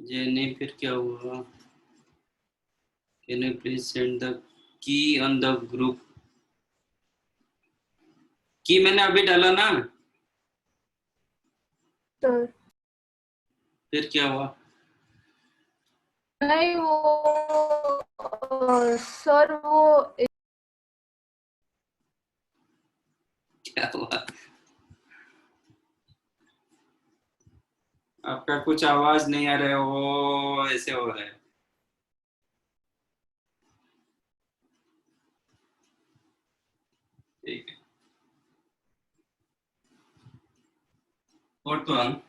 ये नहीं, फिर क्या हुआ? Can you please send the key on the group? की मैंने अभी डाला ना, सर फिर क्या हुआ? नहीं वो सर वो क्या हुआ? आपका कुछ आवाज नहीं आ रहा है, वो ऐसे हो रहा है। ठीक है। Fourth one,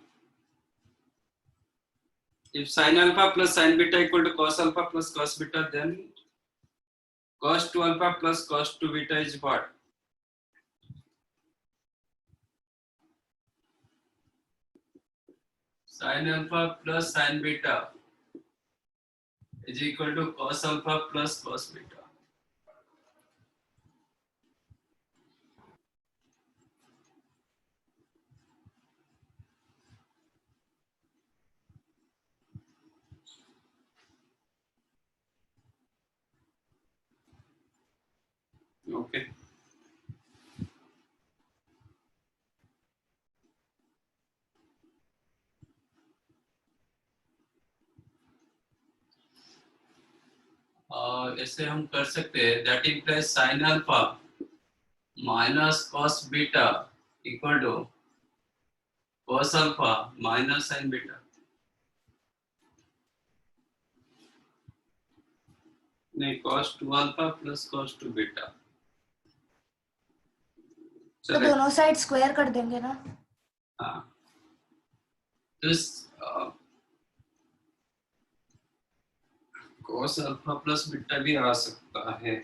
if sin alpha plus sin beta equal to cos alpha plus cos beta, then cos 2 alpha plus cos 2 beta is what? Sin alpha plus sin beta is equal to cos alpha plus cos beta. Okay. ऐसे हम कर सकते हैं, that implies sin alpha minus cos beta equal to cos alpha minus sin beta. नहीं, cos 2 alpha plus cos 2 beta. तो दोनों side square कर देंगे ना? हाँ, तो cos alpha plus beta भी आ सकता है।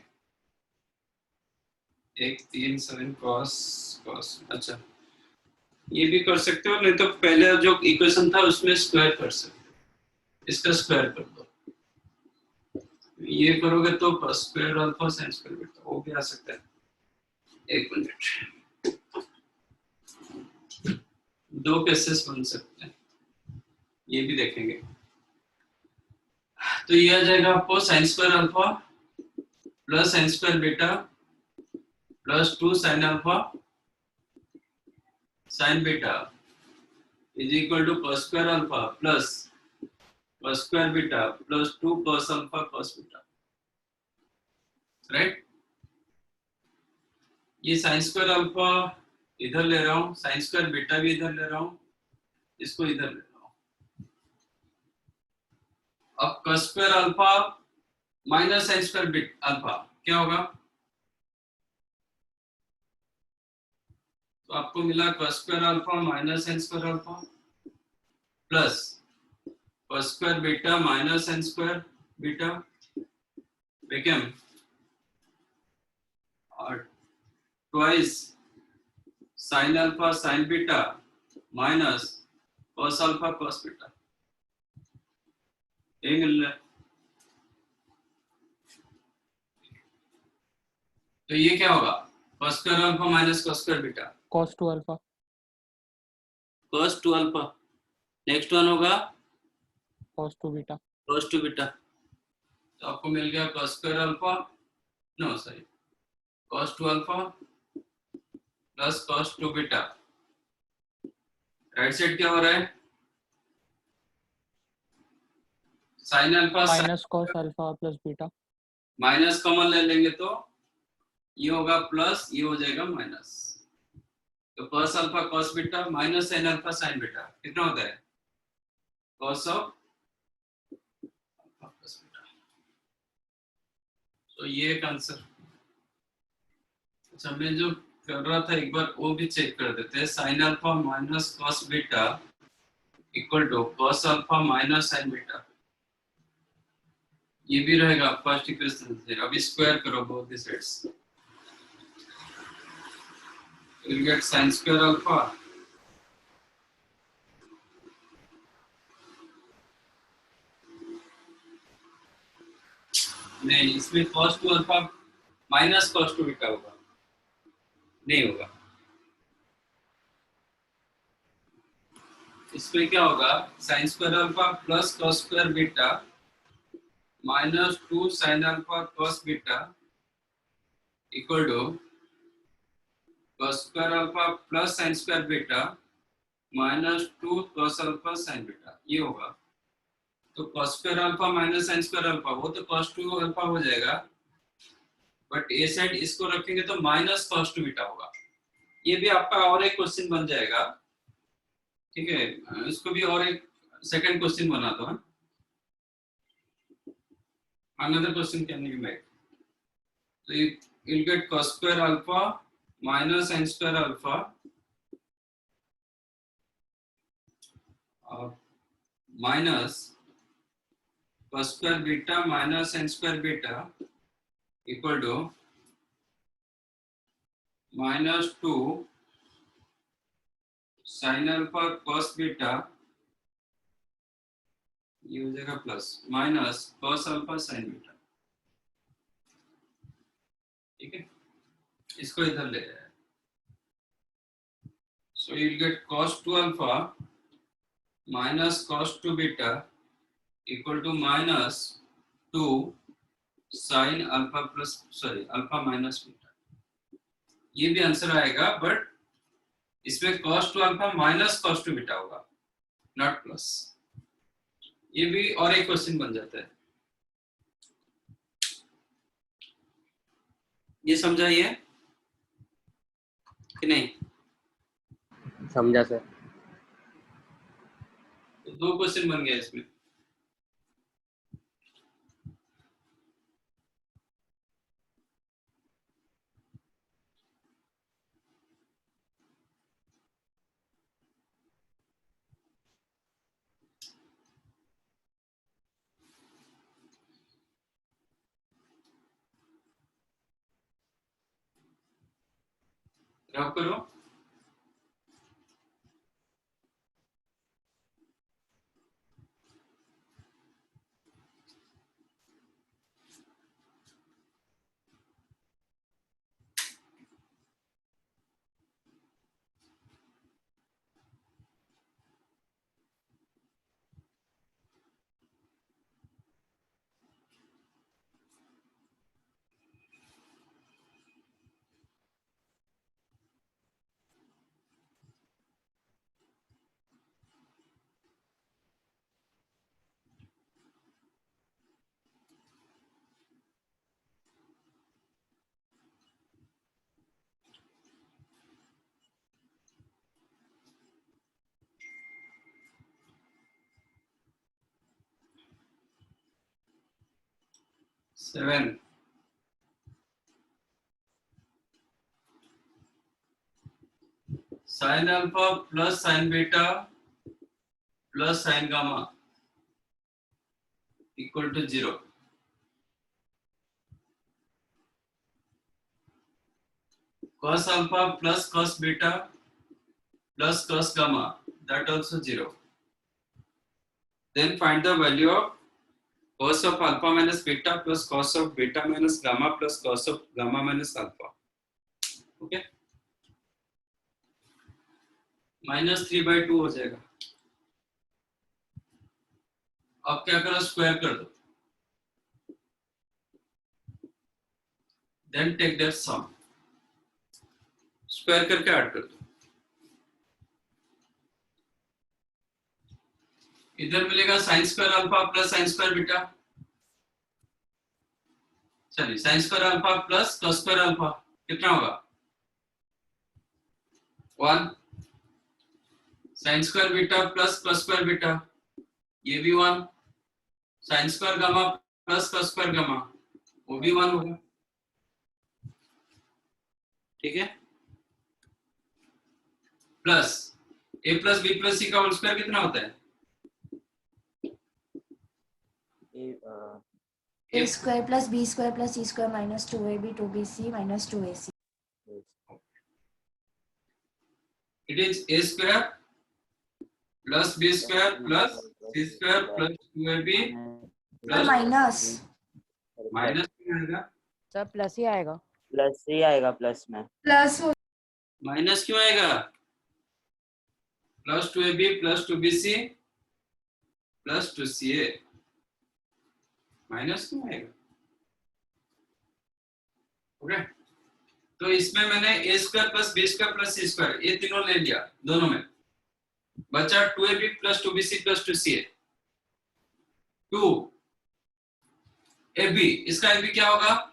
1 3 7 cos cos, अच्छा ये भी कर सकते हो, नहीं तो पहले जो इक्वेशन था उसमें स्क्वायर कर सकते हो, इसका स्क्वायर कर दो। ये करोगे तो cos square alpha sin square beta, वो भी आ सकता है। एक मिनट, दो केसेस बन सकते हैं, ये भी देखेंगे। तो ये आ जाएगा आपको sin square alpha plus sin square beta plus 2 sin alpha sin beta is equal to cos square alpha plus cos square beta plus 2 cos alpha cos beta, right? ये sin स्क्वायर अल्फा इधर ले रहा हूँ, sin square beta भी इधर ले रहा हूँ, इसको इधर ले रहा हूँ। अब cos square alpha minus sin square beta alpha क्या होगा? तो आपको मिला cos square alpha minus sin square alpha plus cos square beta minus sin square beta became twice sin alpha sin beta minus cos alpha cos beta, ये मिल रहा है। तो ये क्या होगा? cos square alpha minus cos square beta, cos 2 alpha cos 2 alpha. Next one होगा cos 2 beta cos 2 beta. तो आपको मिल गया cos square alpha, no sorry, cos 2 alpha plus cos 2 beta. Right side क्या हो रहा है? sin alpha minus cos alpha plus beta, minus common ले लेंगे तो ये होगा प्लस, ये हो जाएगा माइनस। तो cos alpha cos beta minus sin alpha sin beta कितना होता है? cos of alpha plus beta. तो ये एक आंसर। अच्छा, मैं जो कर रहा था एक बार वो भी चेक कर देते हैं। sin alpha minus cos beta equal to cos alpha minus sin beta, ये भी रहेगा फर्स्ट इक्वेशन से। अभी स्क्वायर करो both the sides, you'll get sin square alpha नहीं, इसमें cos 2 alpha minus cos 2 beta होगा, नहीं होगा। इसमें क्या होगा, sine square alpha plus cos square beta minus 2 sine alpha cos beta equal to cos square alpha plus sine square beta minus 2 cos alpha sine beta, ये होगा। तो cos square alpha minus sign square alpha, वो तो cos 2 alpha हो जाएगा, but A side इसको रखेंगे तो माइनस कॉस 2 बीटा होगा। ये भी आपका और एक क्वेश्चन बन जाएगा, ठीक है। इसको भी और एक सेकंड क्वेश्चन बनाता हूं, another question can be made. So you'll get cos square alpha minus sin square alpha minus cos square beta minus sin square beta equal to minus 2 sin alpha cos beta, ये हो जाएगा plus minus cos alpha sin beta, ठीक है। इसको इधर ले जाए, so you'll get cos 2 alpha minus cos 2 beta equal to minus 2 sin alpha plus alpha minus beta। ये भी आंसर आएगा, बट इसमें cos 2 alpha minus cos 2 beta होगा, नॉट प्लस। ये भी और एक क्वेश्चन बन जाता है। ये समझाइए कि नहीं? समझा सर। तो 2 क्वेश्चन बन गया इसमें। रब करो। Seven sine alpha plus sine beta plus sine gamma equal to 0। cos alpha plus cos beta plus cos gamma, that also 0. Then find the value of cos of alpha minus beta plus cos of beta minus gamma plus cos of gamma minus alpha. Okay, -3/2 हो जाएगा। अब क्या करो, square कर दो, then take their sum, square करके add कर दो। इधर मिलेगा sine square alpha plus sine square beta, चलिए sine square alpha plus cos square alpha कितना होगा, 1। Sine square beta plus cos square beta, ये भी 1। Sine square gamma plus cos square gamma, वो भी 1 होगा, ठीक है। Plus a plus B plus सी का होल स्क्वायर कितना होता है, a square plus b square plus c square minus 2ab 2bc minus 2ac. it is a square plus b square plus c square plus 2ab Sir, minus. Minus में आएगा, sir plus ही आएगा। Plus ही आएगा, plus में। Plus minus क्यों आएगा, plus 2ab plus 2bc plus 2ca minus क्यों आएगा? Okay, तो इसमें मैंने A square plus B square plus C square ये तीनों ले लिया, दोनों में बचा 2ab plus 2bc plus 2ca। 2ab, इसका ab क्या होगा?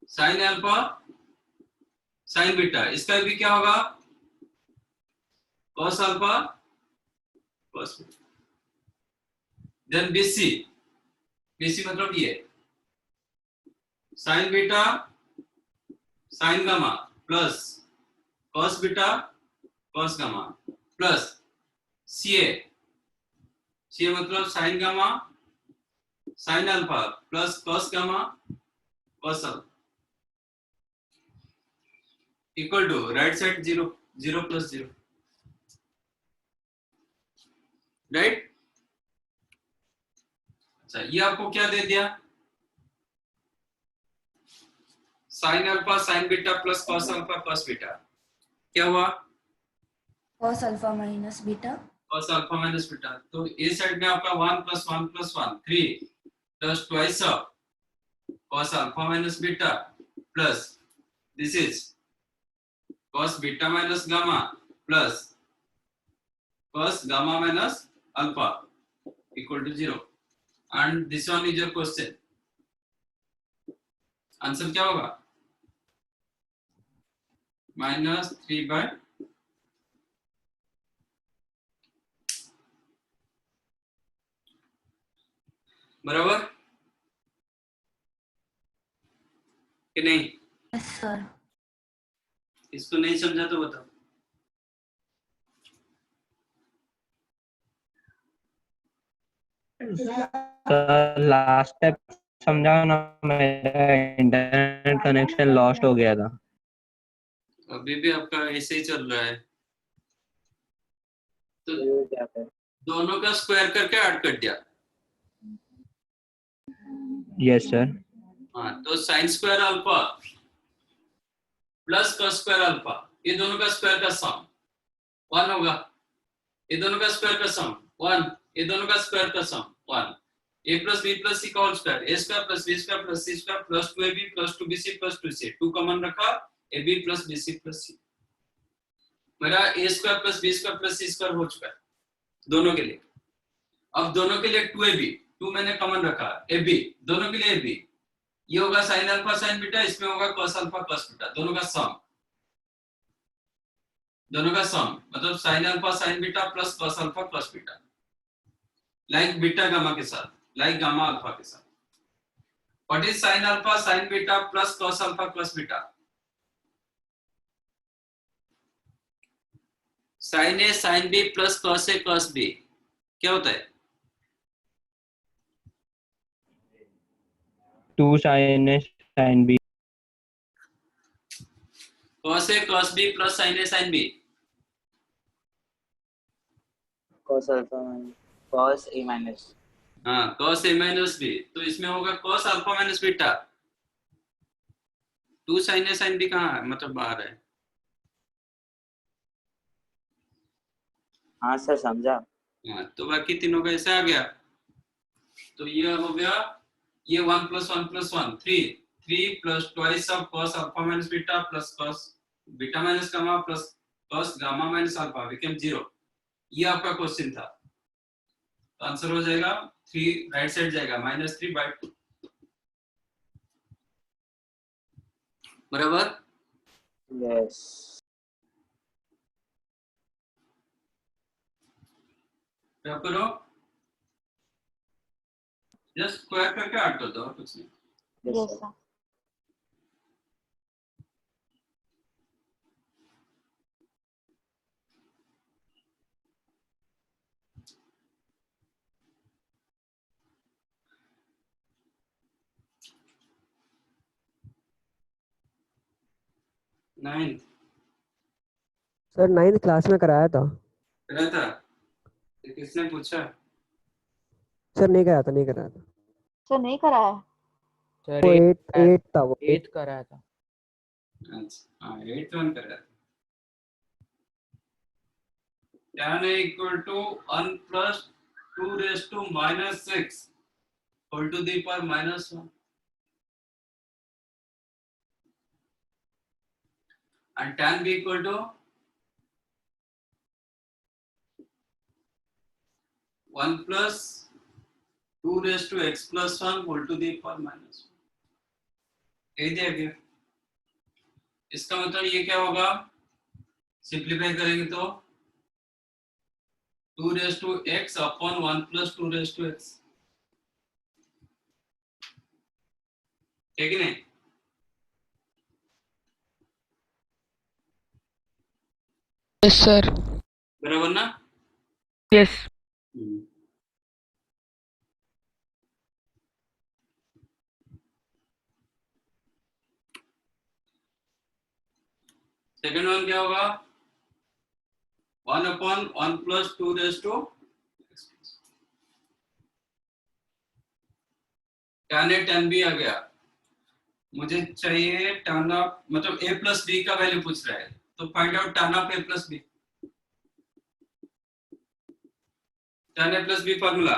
Sine alpha sine beta. इसका ab क्या होगा? Cos alpha cos beta. Then bc, bc मतलब ये sine beta sine gamma plus cos beta cos gamma plus ca, ca मतलब sine gamma sine alpha plus cos gamma cos alpha equal to right side 0 0 plus 0, right. अच्छा, ये आपको क्या दे दिया? Sine alpha sine beta plus cos alpha cos beta. क्या हुआ? cos alpha minus beta cos alpha minus beta. तो A side में आपका 1 plus 1 plus 1 3 plus twice of cos alpha minus beta plus this is cos beta minus gamma plus cos gamma minus alpha equal to 0 and this one is your question. Answer क्या होगा? -3/, बराबर कि नहीं? Yes sir. इसको नहीं समझा तो बताओ। लास्ट टाइम समझाओ ना, मेरा इंटरनेट कनेक्शन लॉस्ट हो गया था। अभी भी आपका ऐसे ही चल रहा है, तो दोनों का स्क्वायर करके ऐड कर दिया। Yes sir. हाँ, तो sign square alpha plus cos square alpha ये दोनों का स्क्वायर का सम 1 होगा। ये दोनों का स्क्वायर का सम 1, ये दोनों का स्क्वायर का sum 1। a plus B plus सी का whole square, a square plus B square plus C square plus 2ab plus 2bc plus 2c, 2 common रखा, ab plus bc plus c। मेरा a square plus B square plus C square हो चुका है दोनों के लिए। अब दोनों के लिए 2ab, 2 मैंने कॉमन रखा, ab दोनों के लिए ab, ये होगा साइन अल्फा साइन बीटा, इसमें होगा कॉस अल्फा कॉस बीटा, दोनों का सम मतलब sine alpha sine beta plus cos alpha cos beta, like beta gamma के साथ, लाइक गामा अल्फा के साथ। What is sine alpha sine beta plus cos alpha plus beta? Sine a sine b plus cos a cos b क्या होता है? 2 sin A sin B। Cos a cos b plus sine a sine b cos alpha cos a minus हाँ, cos a minus B, तो इसमें होगा cos alpha minus beta. 2 sin a sin b कहाँ है, मतलब बाहर है। हाँ सर समझा। हाँ, तो बाकी तीनों का ऐसे आ गया। तो ये हो गया, ये 1 plus 1 plus 1 3 plus twice of cos alpha minus beta plus cos beta minus gamma plus cos gamma minus alpha become 0। ये आपका क्वेश्चन था, तो आंसर हो जाएगा 3 राइट साइड जाएगा -3/2 बराबर। यस क्या करो, जस्ट स्क्वायर करके ऐड कर दो और कुछ नहीं। Yes sir. 9th sir 9th class में कराया था। करा था, तो किसने पूछा? सर नहीं कराया था। सर नहीं कराया। सर वो 8 था वो। 8 कराया था। अच्छा हाँ 8th 1 करा था। tan a equal to 1 plus 2 raised to minus 6 whole to the power minus 1. And tan b equal to 1 plus 2 raised to x plus 1 whole to the power minus 1. यही दिया गया। इसका मतलब ये क्या होगा, सिंप्लीफाई करेंगे तो 2 raised to x upon 1 plus 2 raised to x, ठीक है नहीं? Yes, sir. बराबर ना? Yes. सेकेंड वन क्या होगा, 1 upon 1 plus 2 raised to x, tan a tan b आ गया। मुझे चाहिए tan ऑफ, मतलब a plus b का वैल्यू पूछ रहा है, तो find out tan of a plus b। tan a plus b formula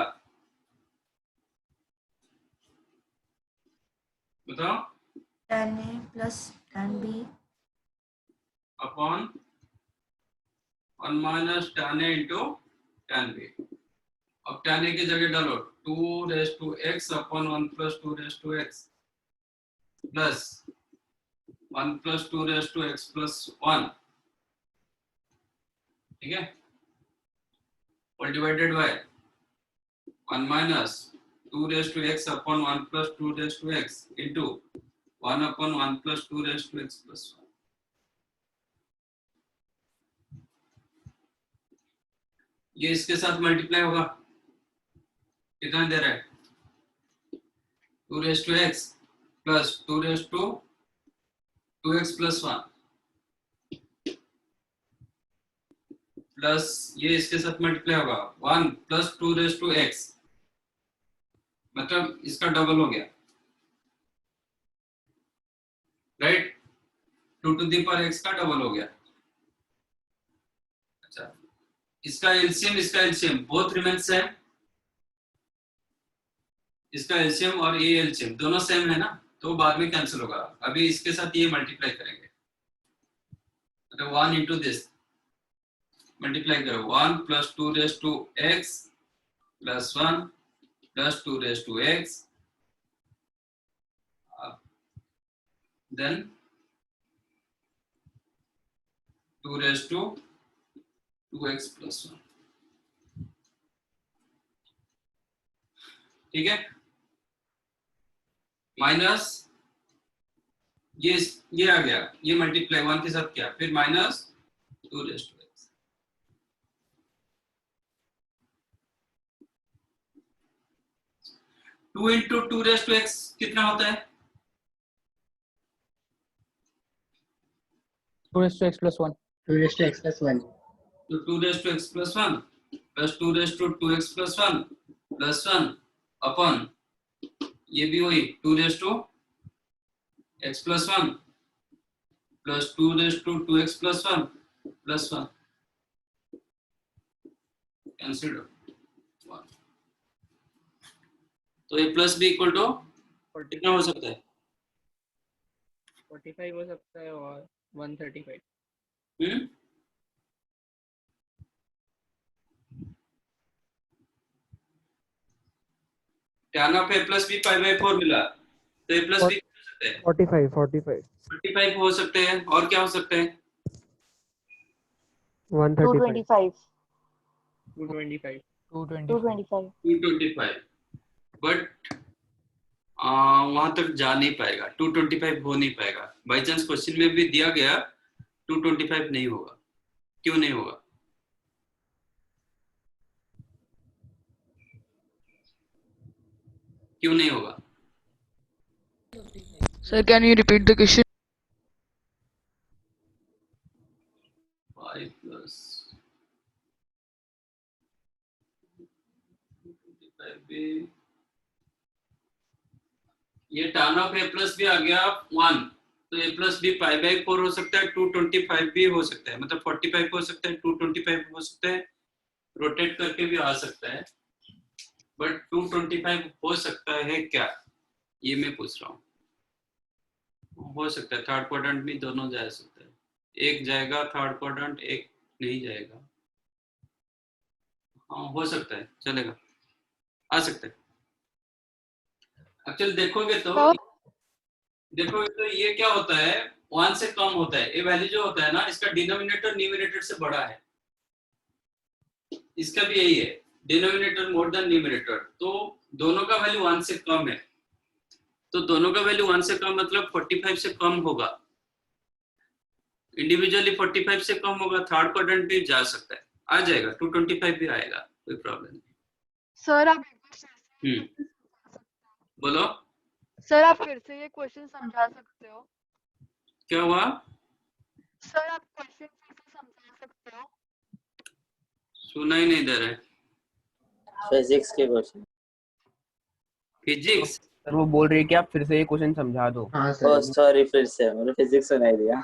बताओ। tan a plus tan b upon 1 minus tan a into tan b। अब tan a की जगह डालो 2 raised to x upon 1 plus 2 raised to x plus 1 plus 2 raised to x plus 1, ठीक है, all divided by 1 minus 2 raised to x upon 1 plus 2 raised to x into 1 upon 1 plus 2 raised to x plus 1। ये इसके साथ multiply होगा, कितना दे रहा है, 2 raised to x plus 2 raised to 2x plus 1 plus ये इसके साथ मल्टीप्लाई होगा 1 plus 2 raised to x, मतलब इसका डबल हो गया, right, 2 to the power x का डबल हो गया। अच्छा, इसका एलसीएम बोथ रिमेन सेम, इसका एलसीएम और ये एलसीएम दोनों सेम है ना, तो बाद में कैंसिल होगा। अभी इसके साथ ये मल्टीप्लाई करेंगे, मतलब 1 into दिस मल्टीप्लाई करो, 1 plus 2 raised to x plus 1 plus 2 raised to x, then 2 raised to 2x plus 1, ठीक है, माइनस ये आ गया, ये मल्टीप्लाई 1 के साथ किया, फिर minus 2 raised to x, two into 2 raised to x कितना होता है, 2 raised to x plus 1. 2 raised to x plus 1. तो 2 raised to x plus 1 plus 2 raised to 2x plus 1 plus 1 अपन ये भी वही 2 raised to x plus 1 plus 2 raised to 2x plus 1 plus 1 cancel 1, तो a plus b equal to कितना हो सकता है, 45 हो सकता है और 135। tan of a plus b pi by 4 मिला, तो a plus b हो सकता है 45 हो सकते हैं, और क्या हो सकते हैं 225. 225। 225, बट वहां तक जा नहीं पाएगा, 225 हो नहीं पाएगा। बाई चांस क्वेश्चन में भी दिया गया 225 नहीं होगा, क्यों नहीं होगा, क्यों नहीं होगा? Sir, can you repeat the question? 5 plus 25b, ये tan of a plus b आ गया 1, तो a plus b pi by 4 हो सकता है, 225 भी हो सकता है, मतलब 45 हो सकता है, 225 हो सकता है, रोटेट करके भी आ सकता है, बट 225 हो सकता है क्या, ये मैं पूछ रहा हूँ। हो सकता है थर्ड क्वाड्रेंट में दोनों जा सकता है, एक जाएगा थर्ड क्वाड्रेंट, एक नहीं जाएगा। हाँ हो सकता है, चलेगा, आ सकता है। एक्चुअली देखोगे तो ये क्या होता है, 1 से कम होता है। ये वैल्यू जो होता है ना, इसका डिनोमिनेटर न्यूमरेटर से बड़ा है। इसका भी यही है, डिनोमिनेटर मोर देन न्यूमरेटर, तो दोनों का वैल्यू 1 से कम है। तो दोनों का वैल्यू 1 से कम मतलब 45 से कम होगा, इंडिविजुअली 45 से कम होगा, थर्ड क्वाड्रेंट भी जा सकता है, आ जाएगा 225 भी आएगा, कोई प्रॉब्लम नहीं। सर आप बोलो सर आप फिर से ये क्वेश्चन समझा सकते हो? क्या हुआ? सर आप क्वेश्चन फिर से समझा सकते हो? सुना ही नहीं दे रहा है। फिजिक्स के क्वेश्चन। फिजिक्स? सर वो बोल रही है कि आप फिर से ये क्वेश्चन समझा दो। हाँ सॉरी, फिर से मैंने फिजिक्स सुनाई दिया।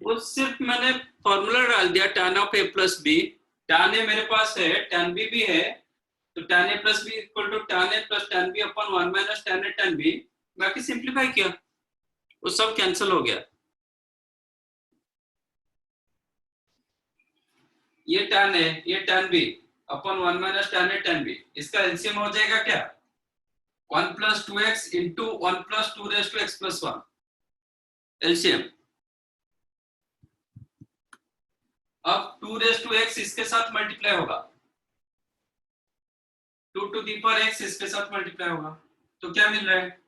वो सिर्फ मैंने फॉर्मूला डाल दिया, tan of a plus b. tan a मेरे पास है, tan b भी है, तो tan a plus b equal to tan a प्लस tan b upon 1 minus tan a tan b। बाकी सिंप्लीफाई किया, वो सब कैंसिल हो गया। ये tan a, ये tan b upon 1 minus tan a tan b, इसका एलसीएम हो जाएगा क्या, 1 plus 2x into 1 plus 2 raise to x plus 1, LCM. अब 2 रेज टू x इसके साथ मल्टीप्लाई होगा, 2 टू दी पावर x इसके साथ मल्टीप्लाई होगा, तो क्या मिल रहा है,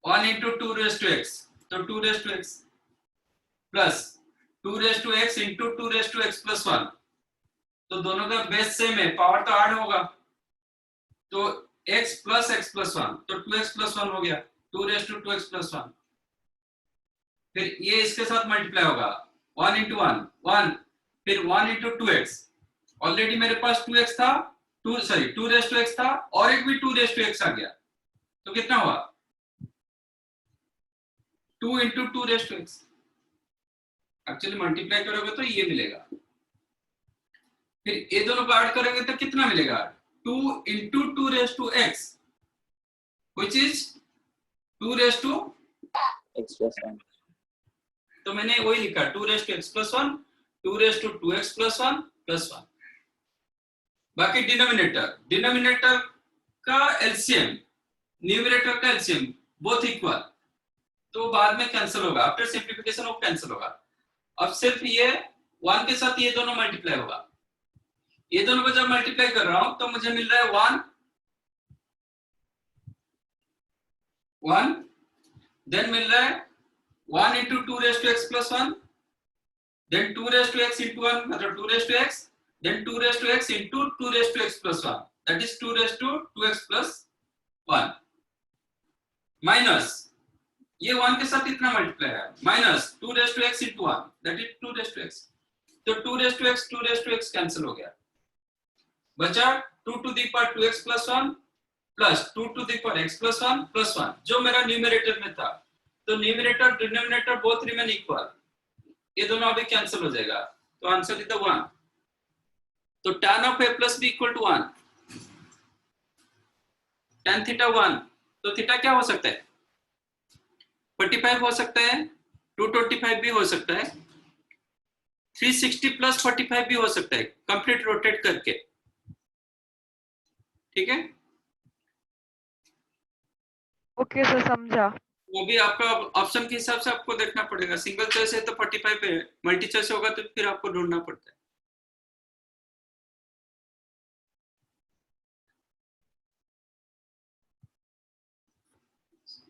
1 इंटू 2 रेज टू x, तो 2 raise to x plus 2 raise to x into 2 raise to x plus 1, तो दोनों का बेस सेम है, पावर तो ऐड होगा, तो x प्लस x प्लस 1, तो 2x प्लस 1 हो गया, 2 रेज टू 2x प्लस 1। फिर ये इसके साथ मल्टीप्लाई होगा, 1 इंटू 1 1, फिर 1 इंटू 2x, ऑलरेडी मेरे पास 2x था, 2 रेज टू x था, और एक भी 2 रेज टू x आ गया, तो कितना हुआ, 2 into 2 raise to x। Actually multiply करोगे तो ये मिलेगा, फिर ये दोनों को ऐड करोगे तो कितना मिलेगा, 2 into 2 raise to x, which is 2 raise to x plus 1। तो मैंने वही लिखा, 2 raise to x plus 1, 2 raise to 2x plus 1 plus 1। बाकी डिनोमिनेटर का एलसीएम, न्यूमरेटर का एलसीएम, बोथ इक्वल, तो बाद में कैंसिल होगा, आफ्टर सिंप्लीफिकेशन वो कैंसिल होगा। अब सिर्फ ये 1 के साथ ये दोनों मल्टीप्लाई होगा, ये दोनों को जब मल्टीप्लाई कर रहा हूं तो मुझे मिल रहा है 1 देन मिल रहा है 1 into 2 raise to x plus 1, then 2 raise to x into 1 मतलब 2 raise to x, then 2 raise to x into 2 raise to x plus 1, that is 2 raise to 2x plus 1, minus ये 1 के साथ इतना मल्टीप्लाई है, minus 2 raise to x into 1, that is 2 raise to x, तो 2 raise to x cancel हो गया, बचा 2 to the power 2x plus 1 plus 2 to the power x plus 1 plus 1, जो मेरा न्यूमरेटर में था। तो numerator denominator both remain equal, ये दोनों अभी कैंसिल हो जाएगा, तो आंसर इज 1। तो tan of a plus b equal to 1, tan theta 1, तो थीटा क्या हो सकता है, 45 हो सकता है, 225 भी हो सकता है, 360 प्लस 45 भी हो सकता है, कंप्लीट रोटेट करके, ठीक है। ओके सर, समझा। वो भी आपका ऑप्शन के हिसाब से आपको देखना पड़ेगा, सिंगल चॉइस है तो 45 है, मल्टी चॉइस होगा तो फिर आपको ढूंढना पड़ता है।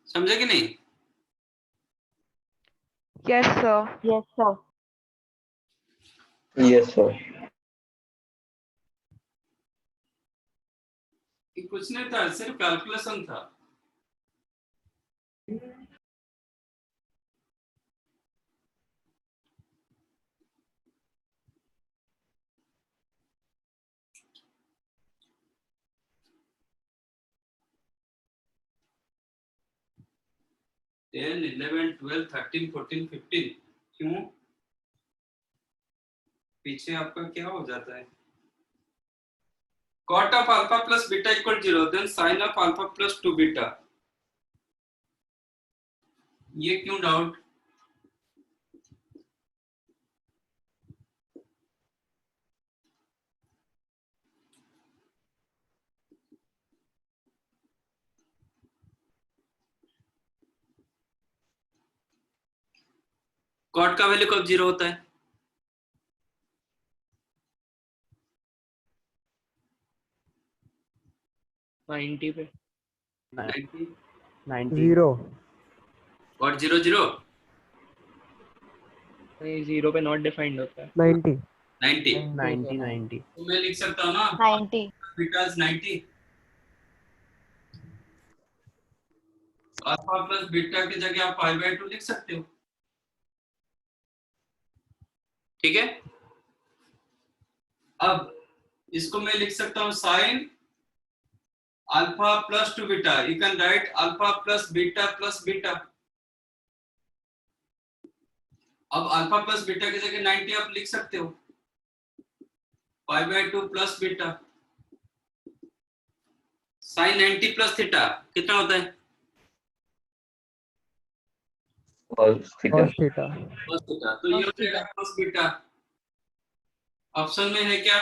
समझे कि नहीं? Yes sir. Yes, sir. ये कुछ नहीं था, सिर्फ कैलकुलेशन था। टेन 11 12 13 14 15 क्यों? पीछे आपका क्या हो जाता है? cot of alpha plus beta equal 0, then sin of alpha plus 2 beta. ये क्यों डाउट? cot का वैल्यू कब 0 होता है? नाइन्टी पे 90 90 0 cot 0 0 नहीं, जीरो पे नॉट डिफाइंड होता है। 90 90। 90 90 तो मैं लिख सकता हूँ ना 90. Beta is 90। Alpha plus beta की जगह आप पाई बाय 2 लिख सकते हो। ठीक है, अब इसको मैं लिख सकता हूँ sine alpha plus 2 beta. You can write alpha plus beta. अब अल्फा प्लस बीटा की जगह 90 आप लिख सकते हो, pi by 2 plus beta. Sine 90 plus theta कितना होता है? cos theta. cos theta. cos theta. तो ये हो जाएगा cos बीटा। ऑप्शन में है क्या?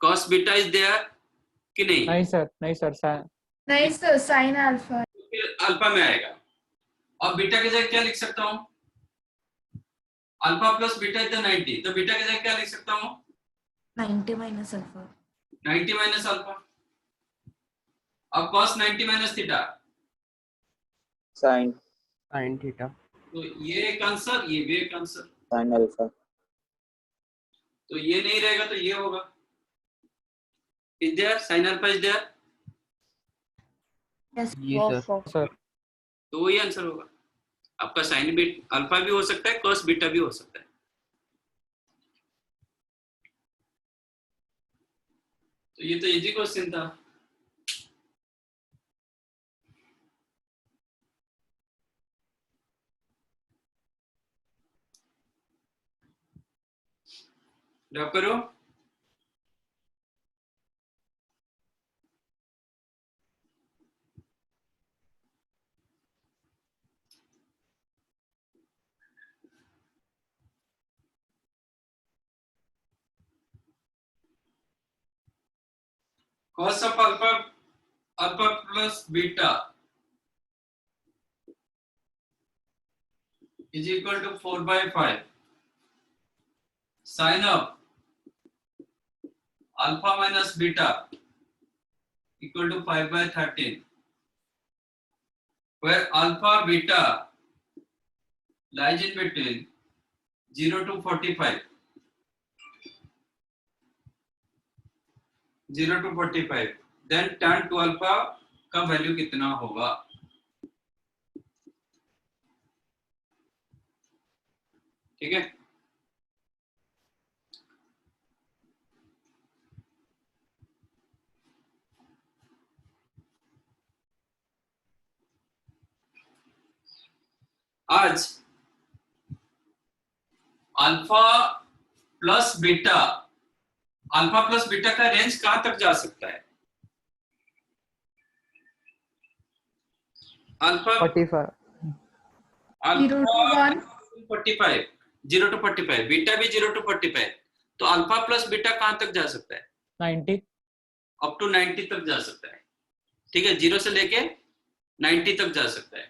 cos बीटा इज देयर कि नहीं? नहीं सर नहीं सर, साइन अल्फा. फिर अल्फा में आएगा। अब बीटा की जगह क्या लिख सकता हूँ? अल्फा प्लस बीटा इज 90, तो बीटा की जगह क्या लिख सकता हूँ? 90 माइनस अल्फा. 90 minus alpha. अब cos 90 minus theta, sin sin theta तो ये एक आंसर, ये भी एक आंसर। sin alpha. तो ये नहीं रहेगा तो ये होगा। Is there sine alpha is there, Yes. ये सर तो वही आंसर होगा आपका। साइन बीट अल्फा भी हो सकता है, cos बीटा भी हो सकता है। तो ये तो इजी क्वेश्चन था। ड्रॉप करो। cos of alpha plus beta is equal to 4 by 5. Sin of alpha minus beta equal to 5 by 13, where alpha beta lies in between 0 to 45. 0 to 45, then tan to alpha का value कितना होगा? ठीक है, आज alpha plus beta का range कहां तक जा सकता है? Alpha 45. Zero to one. 45, 0 to 45, beta भी 0 to 45, तो अल्फा प्लस बीटा कहां तक जा सकता है? 90. अप टू 90 तक जा सकता है। ठीक है, 0 से लेके 90 तक जा सकता है।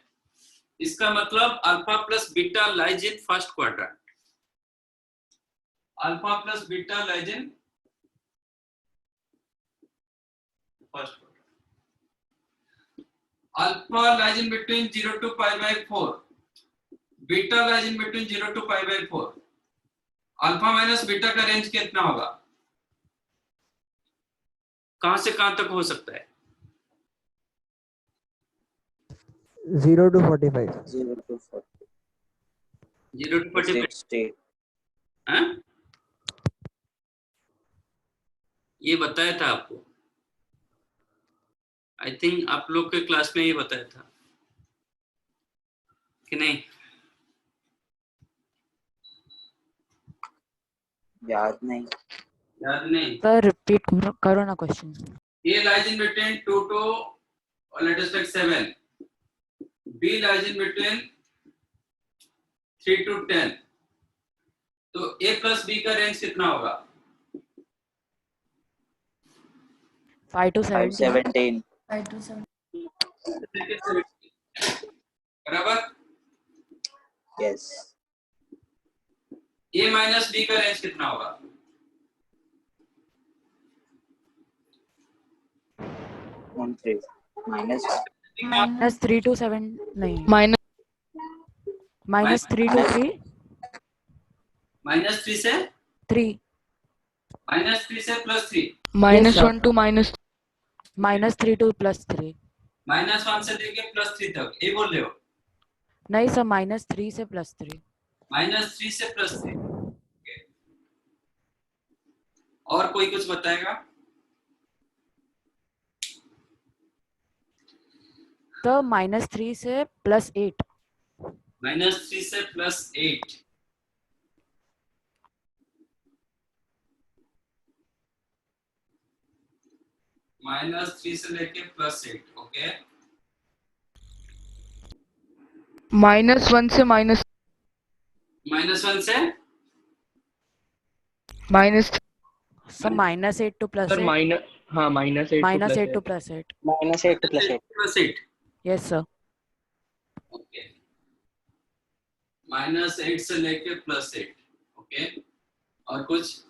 इसका मतलब alpha plus beta lies in first quadrant. Alpha plus beta lies in first quadrant. Alpha lies in between 0 to pi by 4, beta lies in between 0 to pi by 4। Alpha minus beta का range कितना होगा? कहां से कहां तक हो सकता है? 0 to 45. 0 to 40. 0 to 45। 60. हाँ? ये बताया था आपको, आई थिंक आप लोग के क्लास में ये बताया था कि नहीं? याद नहीं। याद नहीं? सर रिपीट करो ना question. A lies in between 2 to let us take 7. B lies in between 3 to 10. तो A plus B का रेंज कितना होगा? 5 to 17. 517। 5 to 7. बराबर? यस। A माइनस B का रेंज कितना होगा? माइनस -3 to 7 नहीं. Minus -3 to 3. माइनस 3 से 3. प्लस 3। -1 to -3 to +3. -1 से लेके +3 तक ये बोल रहे हो? नहीं सर, -3 से +3. -3 से +3। और कोई कुछ बताएगा? तो -3 से +8. -3 से +8। -3 से लेके +8। ओके। -1 से -1 से -8 सर -8 to सर +8. माइनस, हाँ -8 -8 to to +8. -8 to +8। +8। Yes sir. Okay. -8 से लेके +8। ओके। और कुछ?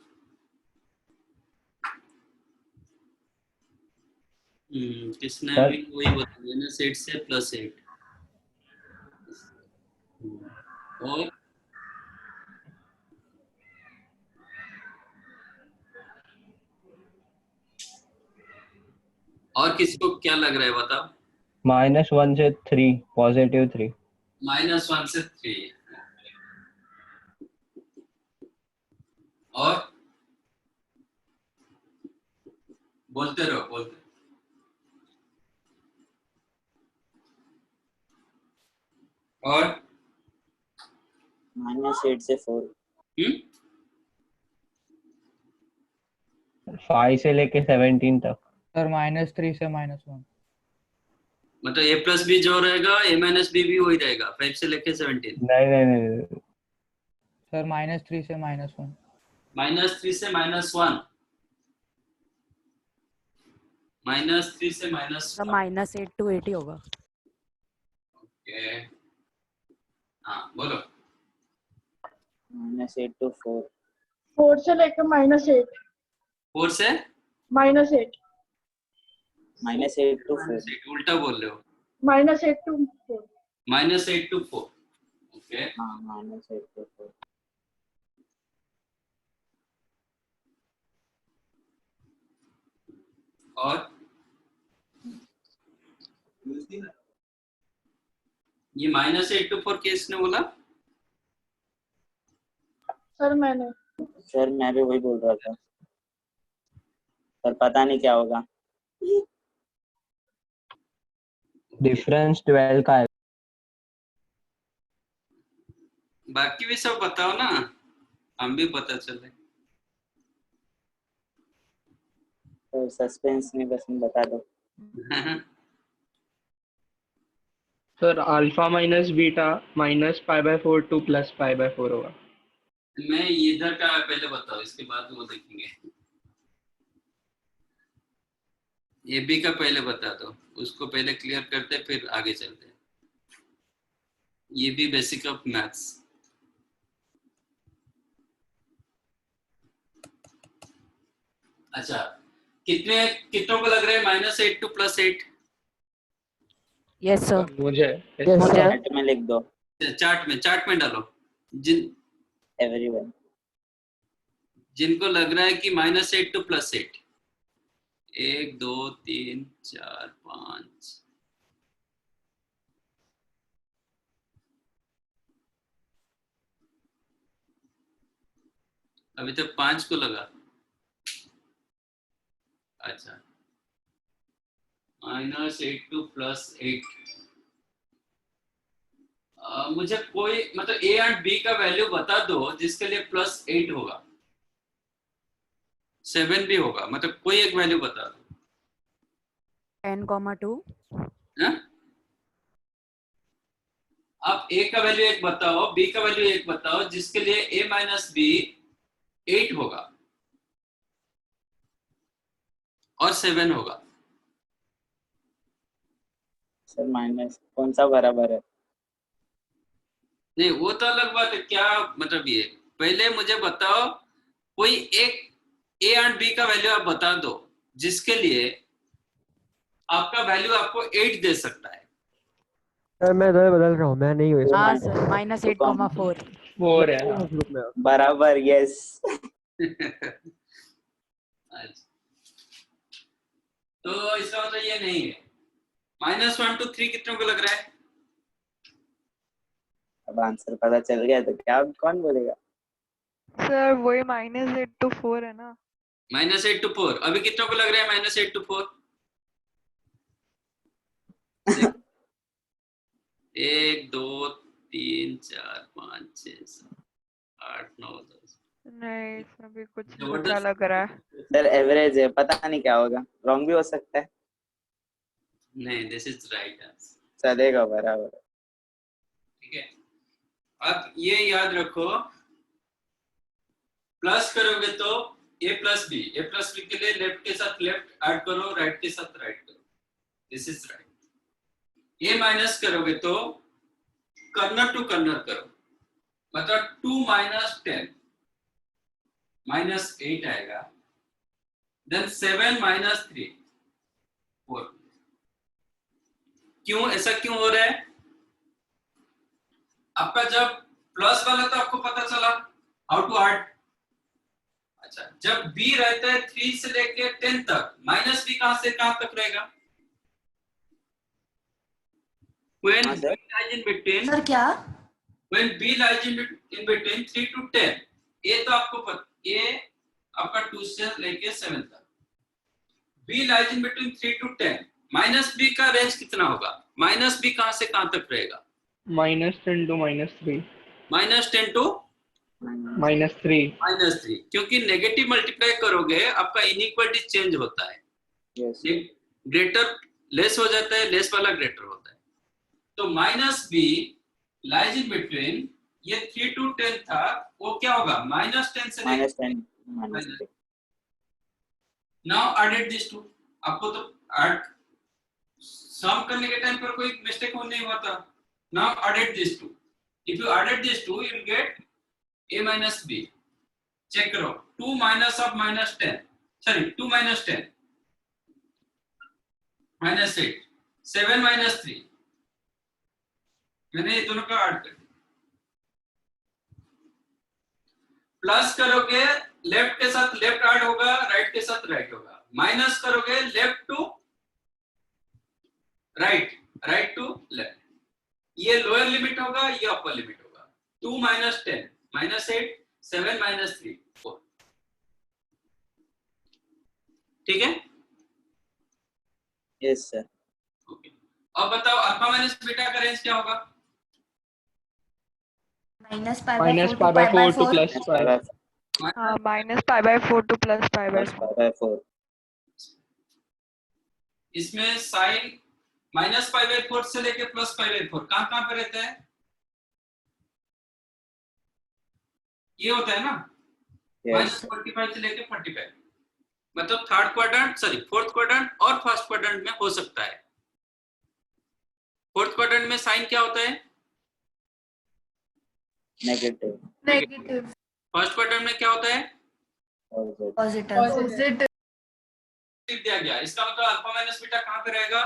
किसने सर। अभी वही बताया -8 से +8। और किसी को क्या लग रहा है बताओ? -1 से 3 +3। -1 से 3। और बोलते रहो, बोलते। और -8 से 4। 5 से लेके 17 तक। सर -3 से -1. मतलब A प्लस बी जो रहेगा A माइनस बी भी वही रहेगा 5 से लेके 17। नहीं। सर -3 से -1. -3 से -1। -3 से -1। सर -8 to 8 ही होगा. ओके। हाँ बोलो। -8 to 4। 4 से लेकर -8। 4 से -8। -8 to 4। -8 उल्टा बोल रहे हो। -8 to 4। -8 to 4। ओके। हाँ -8 to 4। और ये -8 to 4 किसने बोला? सर मैंने। सर मैं भी वही बोल रहा था, पर पता नहीं क्या होगा। डिफरेंस 12 का है। बाकी भी सब बताओ ना, हम भी पता चले। तो सस्पेंस में बस बता दो। Sir alpha minus beta -π/4 to +π/4 होगा। मैं इधर का पहले बताओ, इसके बाद वो देखेंगे। ये बी का पहले बता दो, उसको पहले क्लियर करते फिर आगे चलते हैं। ये भी बेसिक ऑफ मैथ्स। अच्छा, कितनों को लग रहा है -8 to +8? Yes sir. मुझे चैट में लिख दो। चार्ट में डालो। एवरीवन जिनको लग रहा है कि -8 to +8, 1 2 3 4 5। अभी तक 5 को लगा। अच्छा, -8 to +8। मुझे कोई मतलब A एंड B का वैल्यू बता दो जिसके लिए +8 होगा। 7 भी होगा, मतलब कोई एक वैल्यू बता दो। 10,2 हाँ? आप a का वैल्यू एक बताओ, b का वैल्यू एक बताओ, जिसके लिए a माइनस बी 8 होगा और 7 होगा। सर माइनस कौन सा बराबर है? नहीं वो तो अलग बात है, क्या मतलब ये पहले मुझे बताओ कोई एक a एंड b का वैल्यू आप बता दो जिसके लिए आपका वैल्यू आपको 8 दे सकता है। सर मैं इधर बदल रहा हूँ, मैं नहीं हूँ हाँ इसमें। सर -8,4 4 है। उस ग्रुप में। बराबर, यस। अच्छा। तो इसका मतलब ये नहीं है। -1 to 3 कितनों को लग रहा है? अब आंसर पता चल गया तो क्या कौन बोलेगा? सर वही -8 to 4 है ना? -8 to 4। अभी कितनों को लग रहा है -8 to 4? 1 2 3 4 5 6 7 8 9 10। नहीं, इसमें भी कुछ जबरदस्त। अच्छा लग रहा है। सर एवरेज है, पता नहीं क्या होगा, रॉन्ग भी हो सकता है। नहीं, दिस इज राइट आंसर। चलेगा, बराबर। ठीक है, अब ये याद रखो, प्लस करोगे तो a प्लस बी के लिए लेफ्ट के साथ लेफ्ट ऐड करो, राइट के साथ राइट करो, this is right. a minus करोगे तो कर्नर टू कर्नर करो, मतलब 2 - 10 -8 आएगा, देन 7 - 3 4। क्यों ऐसा क्यों हो रहा है? आपका जब प्लस वाला तो आपको पता चला हाउ टू ऐड। अच्छा, जब b रहता है 3 से लेके 10 तक, माइनस b कहां से कहां तक रहेगा? when हाँ b sir. lies in between sir क्या? when b lies in between 3 to 10, ये तो आपको पता, ये आपका 2 से लेके 7 तक, b lies in between 3 to 10, minus b का रेंज कितना होगा? माइनस b कहां से कहां तक रहेगा? -10 to -3 -10 to -3 -3, क्योंकि नेगेटिव मल्टीप्लाई करोगे आपका इनइक्वालिटी चेंज होता है, यस। ग्रेटर लेस हो जाता है, लेस वाला ग्रेटर होता है। तो -b लाइज इन बिटवीन, ये 3 to 10 था, वो क्या होगा? -10 से -10 -3। नाउ एडेड दिस टू, आपको तो ऐड सम करने के टाइम पर कोई मिस्टेक हो नहीं हुआ था। Now added this two, if you added this two you will get a minus b। Check करो, 2 माइनस ऑफ -10, सॉरी 2 - 10 -8, 7 - 3, मैंने ये दोनों का ऐड कर दिया। प्लस करोगे लेफ्ट के साथ लेफ्ट ऐड होगा, राइट के साथ राइट होगा। माइनस करोगे left to right, right to left, ये लोअर लिमिट होगा, ये अपर लिमिट होगा। 2 - 10 -8, 7 - 3 4। ठीक है, यस सर। ओके। अब बताओ अल्फा माइनस बीटा का रेंज क्या होगा? -π/4 to to +π। हाँ, -π/4 to +π/4। इसमें साइन -π/4 से लेके +π/4 कहां पे रहता है? ये होता है ना, यस। -45 से लेके 45, मतलब third quadrant, sorry fourth quadrant और फर्स्ट क्वाड्रेंट में हो सकता है। फोर्थ क्वाड्रेंट में साइन क्या होता है? नेगेटिव। फर्स्ट क्वाड्रेंट में क्या होता है? पॉजिटिव। दिया गया, इसका मतलब अल्फा माइनस बीटा कहां पे रहेगा?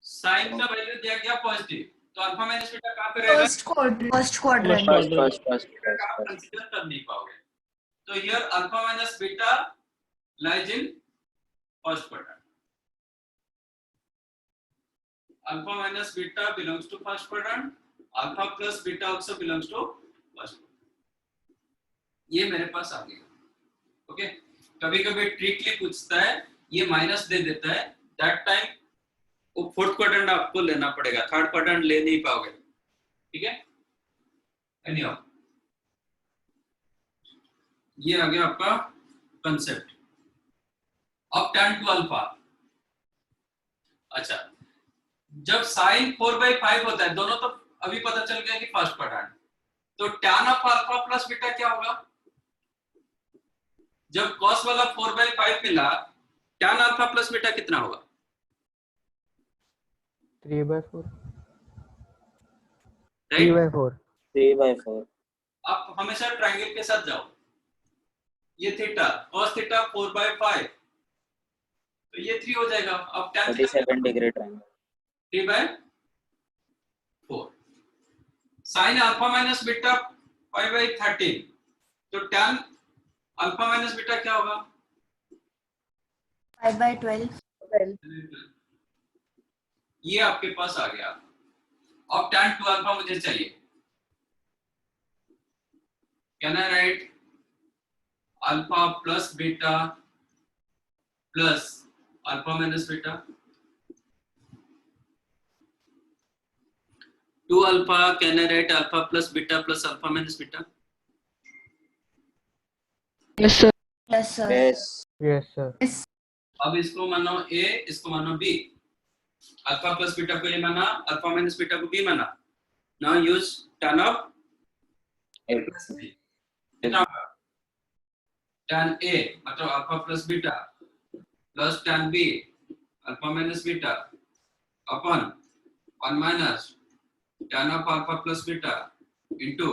साइन का वैल्यू दिया गया पॉजिटिव, तो अल्फा माइनस बीटा कहां पे रहेगा? First quadrant. आप कंसीडर कर नहीं पाओगे। तो here alpha minus beta lies in first quadrant, alpha minus beta belongs to first quadrant, alpha plus beta also belongs to first. ये मेरे पास आ गया। ओके, कभी कभी ट्रिकली पूछता है, ये माइनस दे देता है, दैट टाइम वो फोर्थ क्वाड्रेंट आपको लेना पड़ेगा, थर्ड क्वाड्रेंट ले नहीं पाओगे। ठीक है, एनीहाउ ये आ गया आपका कंसेप्ट। अब tan टू अल्फा। अच्छा, जब साइन 4/5 होता है, दोनों तो अभी पता चल गया कि फर्स्ट क्वाड्रेंट, तो tan of alpha plus beta क्या होगा? जब cos वाला 4/5 मिला, tan अल्फा प्लस बीटा कितना होगा? 3/4 3 राइट? by 4 3/4 आप हमेशा ट्रायंगल के साथ जाओ। ये थीटा, cos थीटा 4/5, तो ये 3 हो जाएगा। अब tan theta 37 degree triangle. 3/4। sin alpha minus beta 5/13, तो tan अल्फा माइनस बीटा क्या होगा? 5/12. ये आपके पास आ गया। अब tan टू अल्फा मुझे चाहिए। Can I write alpha plus beta plus alpha minus beta? Two alpha, can I write alpha plus beta plus alpha minus beta? Yes, sir. Yes, sir. yes yes sir अब इसको मानो A, इसको मानो B। Alpha plus beta को A माना, alpha minus beta को B माना। Now use tan of A plus B। कितना होगा? tan A मतलब alpha plus beta plus tan B alpha minus beta upon 1 minus tan of alpha plus beta into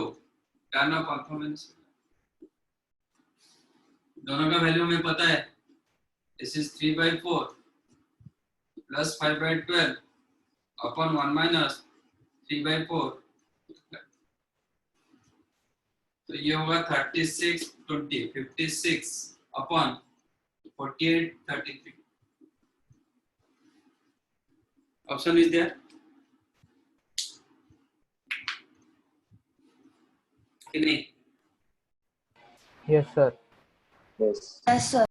tan of alpha minus beta. दोनों का value हमें पता है। This is 3/4 plus 5/12 upon 1 minus 3/4, तो ये होगा 36 20 56 अपन 48 33। ऑप्शन इज देयर कि नहीं? yes sir yes Yes, sir.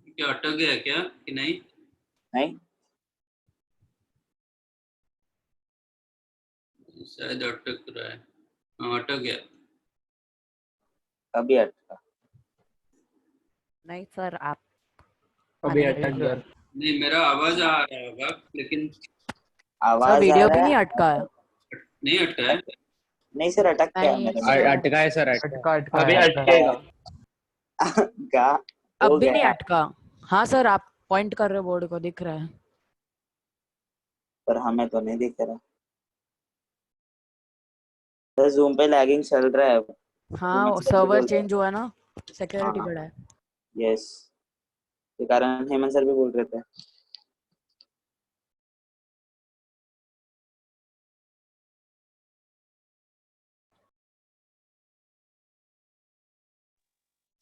क्या अटक गया क्या कि नहीं? नहीं शायद अटक रहा है। हाँ, अटक गया। अभी अटका नहीं सर, आप अभी अरे, अटक गया। नहीं, मेरा आवाज आ रहा होगा लेकिन सर आवाज आ वीडियो भी रहा नहीं है अटका है। नहीं अटका है। नहीं सर अटक क्या है नहीं, मेरे सर। अटका है सर अटका अटका अभी है अटकेगा। में क्या अब हो भी नहीं गया अटका। हाँ सर, आप पॉइंट कर रहे हो बोर्ड को, दिख रहा है। पर हमें तो नहीं दिख रहा सर जूम पे लैगिंग चल रहा है हाँ, सर भी सर्वर बोल रहे चेंज हुआ ना, सिक्योरिटी हाँ बढ़ा है। यस के कारण हेमंत सर भी बोल रहे थे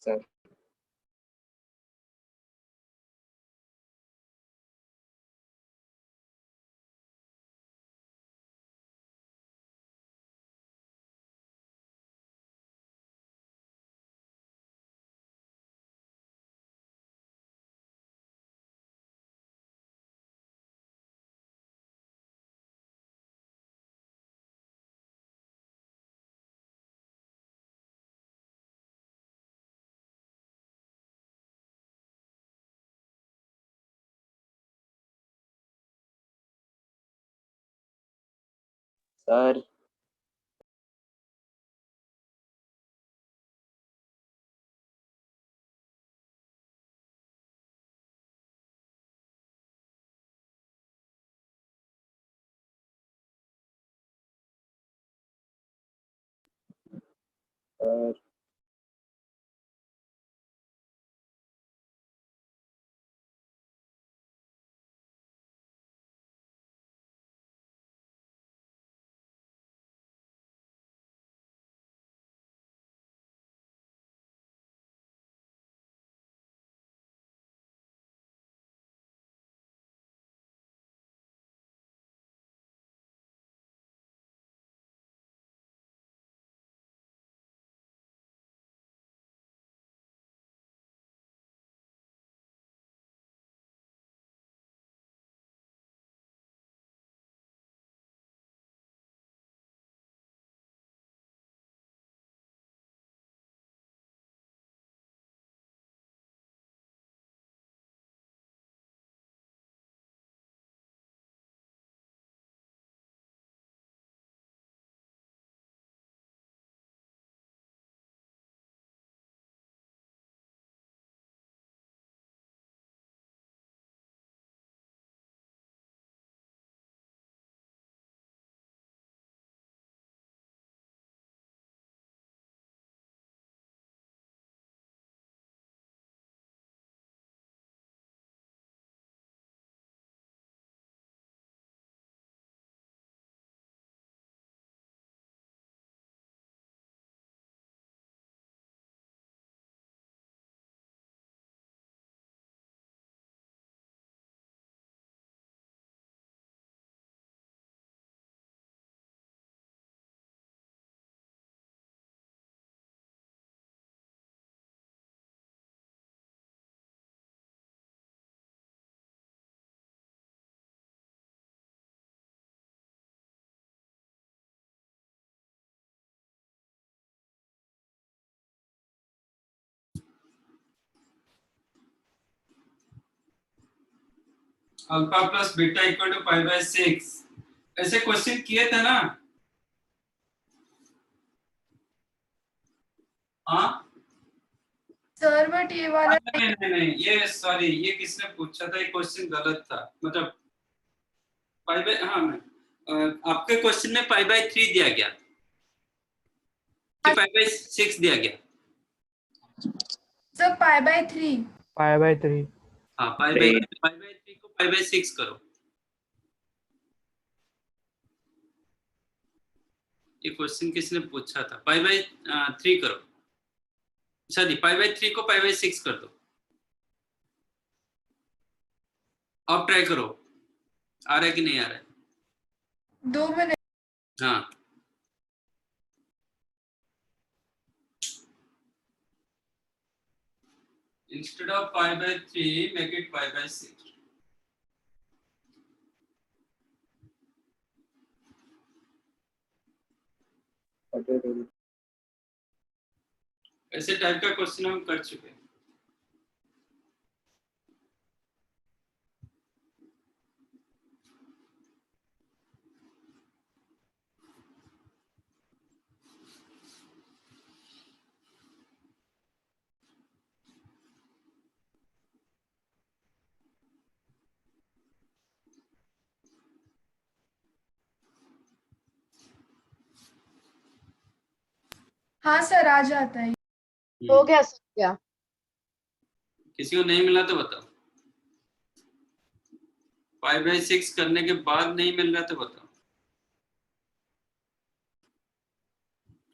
sir sir sir alpha plus beta equal to pi by 6 ऐसे क्वेश्चन किए थे ना? हाँ सर बट ये वाला नहीं ये सॉरी ये किसने पूछा था? ये क्वेश्चन गलत था मतलब पाई बाय हाँ आपके क्वेश्चन में पाई बाय 3 दिया गया कि पाई बाय 6 दिया गया? सर π/3 π/3 हाँ पाई बाय 3 को पाई बाय 6 करो। ये क्वेश्चन किसने पूछा था? पाई बाय 3 करो, सॉरी पाई बाय 3 को पाई बाय 6 कर दो। अब ट्राई करो, आ रहा है कि नहीं आ रहा है? 2 मिनट। हाँ instead of pi by 3 make it pi by 6। ऐसे टाइप का क्वेश्चन हम कर चुके हैं। हाँ सर आ जाता है। हो गया सर क्या? किसी को नहीं मिला तो बताओ। पाई बाय 6 करने के बाद नहीं मिल रहा तो बताओ।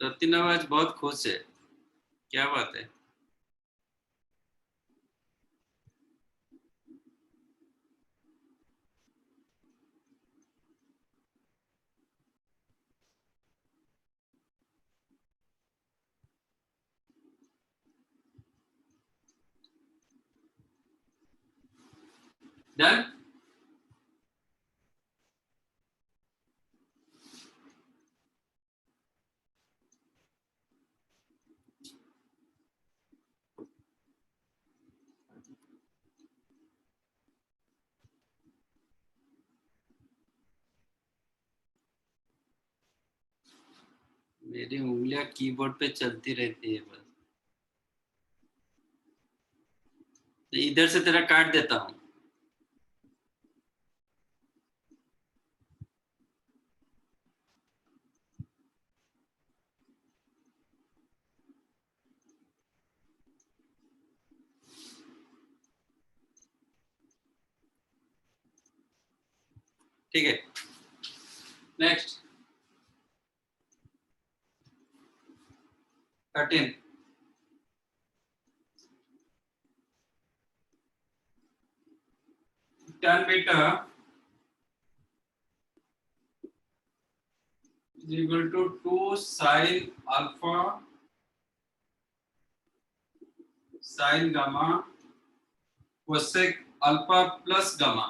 रतिन आज बहुत खुश है, क्या बात है? डन? मेरी उंगलियां कीबोर्ड पे चलती रहती है बस। तो इधर से तेरा काट देता हूँ। ठीक है, next 13 tan beta is equal to 2 sin alpha sin gamma cosec alpha plus gamma।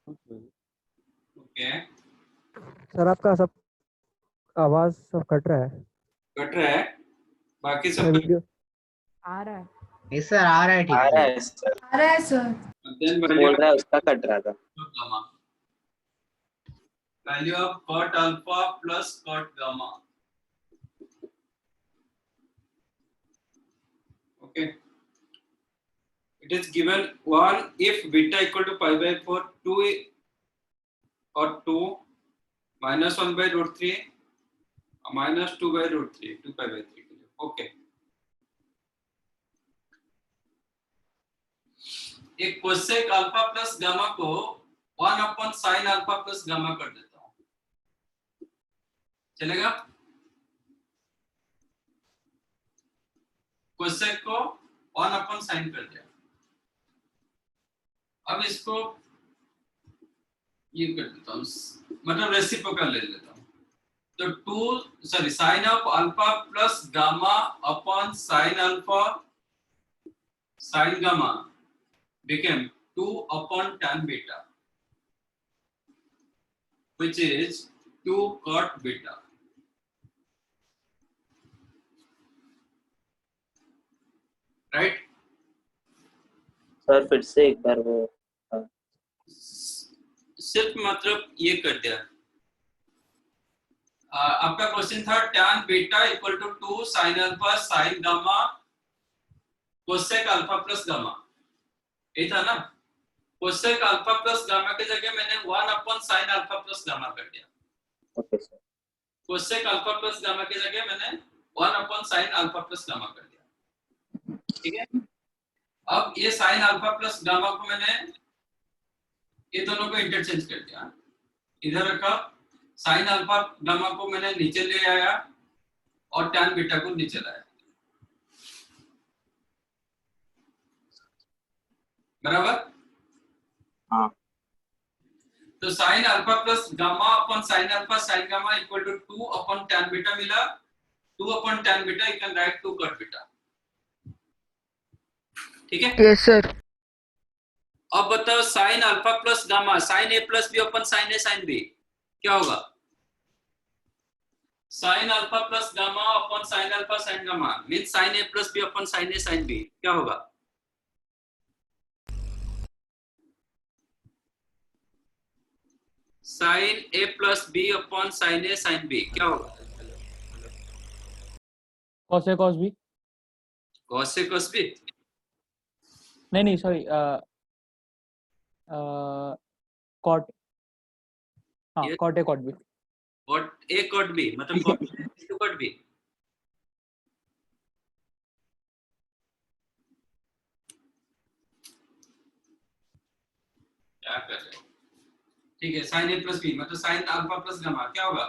Okay sir आपका सब आवाज सब कट रहा है। कट रहा है, बाकी सर सब वीडियो आ रहा है। यस सर आ रहा है ठीक आ रहा से। है सर, आ रहा है सर। देन बोल रहा है उसका कट रहा था। gamma value of cot alpha plus cot gamma। Okay, it is given 1 if beta equal to pi by 4 2 or 2 minus 1 by root 3 minus 2 by root 3 2 pi by 3। Okay एक cosec alpha plus gamma को 1 upon sine alpha plus gamma कर देता हूं, चलेगा? Cosec को 1 upon sine कर दिया। अब इसको ये कर देता हूं, मतलब रेसिप्रोकल ले लेता हूं। तो 2 sorry sine of alpha plus gamma upon sine alpha sign gamma became 2 upon tan beta, which is 2 cot beta। Right? Sir फिर से एक बार वो सिर्फ मतलब ये कर दिया। आपका क्वेश्चन था tan beta equal to 2 sin alpha sin gamma cosec alpha plus gamma, ये था ना। कोसेक अल्फा प्लस गामा की जगह मैंने 1 upon sin alpha plus gamma कर दिया। Okay sir. Cosec alpha plus gamma की जगह मैंने 1 upon sin alpha plus gamma कर दिया, ठीक है। अब ये sin अल्फा प्लस गामा को मैंने ये दोनों को इंटरचेंज कर दिया, इधर रखा। sin अल्फा गामा को मैंने नीचे ले आया और tan बीटा को नीचे लाया, बराबर। हाँ तो sin alpha plus gamma upon sin alpha sin gamma equal to 2 upon tan beta मिला। 2 upon tan beta you can write 2 cot beta, ठीक है। Yes sir. अब बताओ sin alpha plus gamma sin a plus b upon sin a sin b क्या होगा? sin alpha plus gamma upon sin alpha sin gamma means sin a plus b upon sin a sin b क्या होगा? sin a plus b upon sin a sin b क्या होगा? cos a cos b, cos a cos b नहीं sorry, cot, हाँ Yes. cot a cot b, cot a cot b मतलब cot a into cot b। क्या कर रहे हो? ठीक है, sin a प्लस b मतलब sin अल्फा प्लस गामा क्या होगा?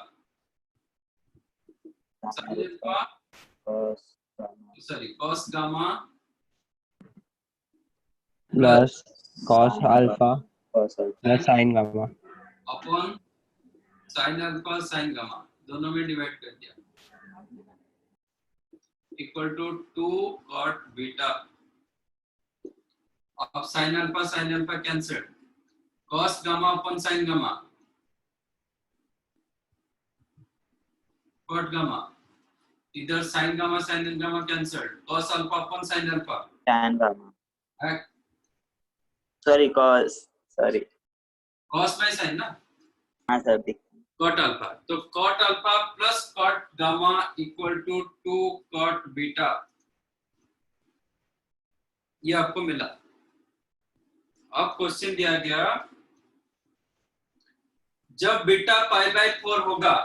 sin alpha sorry cos gamma plus cos alpha cos alpha plus sin gamma upon sin alpha sin gamma दोनों में डिवाइड कर दिया इक्वल टू 2 cot बीटा। अब sin alpha cancel, cos gamma upon sin gamma cot gamma, इधर sin gamma cancel, cos alpha upon sin alpha tan gamma sorry cos by sin ना हाँ sir दिख cot alpha. तो cot alpha plus cot gamma equal to 2 cot beta, ये आपको मिला। अब question दिया गया जब बीटा पाई बाय 4 होगा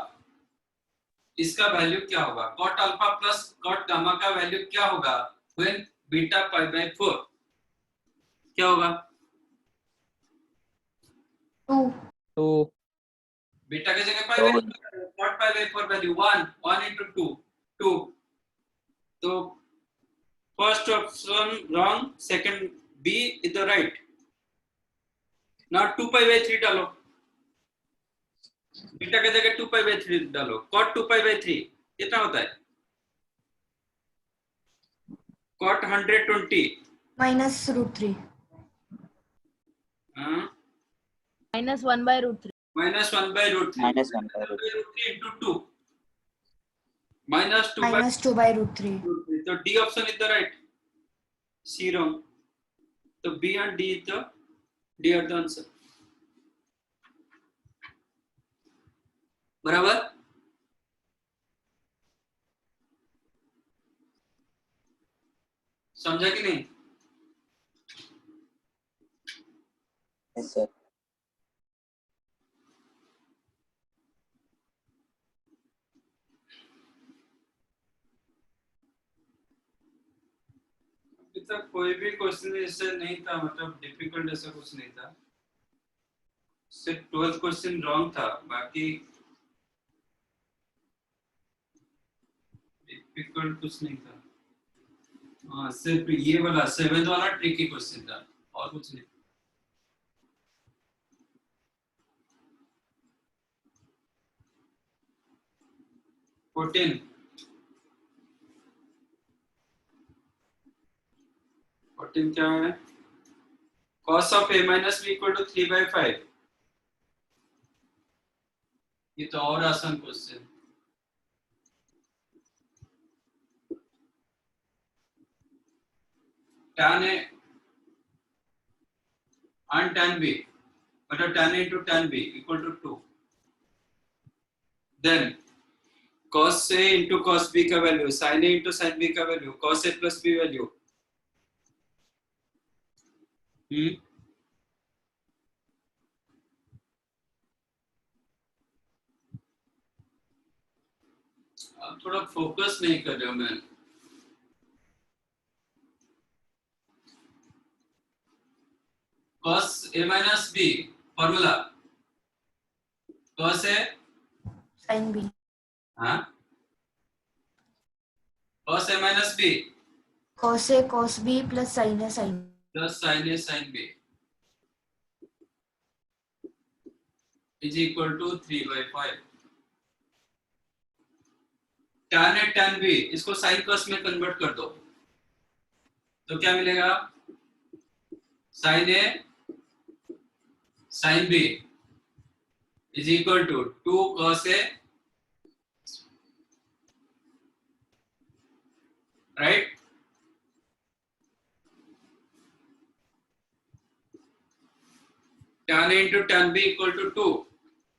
इसका वैल्यू क्या होगा? cot alpha plus cot gamma का वैल्यू क्या होगा व्हेन बीटा पाई बाय 4 क्या होगा? 2 तो बीटा की जगह pi by cot pi by 4 value 1 into 2 तो first option wrong, second B is the right. ना 2 पाई बाय 3 डालो, बीटा की जगह 2 पाई बाय 3 डालो, cot 2 पाई बाय 3 कितना होता है? cot 120 minus root 3 minus 1 by root 3 minus 1 by root 3 minus 1 by root 3 into 2 minus 2 minus 2 by root 3 by root 3 so D option is the right, C wrong, so B and D are the answer, बराबर। समझा कि नहीं? yes sir अभी तक कोई भी question ऐसे नहीं था, मतलब डिफिकल्ट ऐसा कुछ नहीं था, सिर्फ 12th क्वेश्चन रॉन्ग था, बाकी डिफिकल्ट कुछ नहीं था। हाँ सिर्फ ये वाला 7th वाला ट्रिकी क्वेश्चन था और कुछ नहीं। फोर्टीन क्या है? cos of a minus b equal to 3/5, ये तो और आसान question. tan a and tan b, मतलब tan a into tan b equal to 2. Then cos a into cos b का value, sin a into sin b का value, cos a plus b value. आप थोड़ा focus नहीं कर रहे हो man. cos a minus b formula cos a sin b, हाँ cos a minus b cos a cos b plus sin a sin b. plus sin a sin b is equal to 3/5. tan a tan b इसको sin cos में convert कर दो तो क्या मिलेगा? sin a sin b is equal to 2 cos a, right? tan a into tan b equal to 2.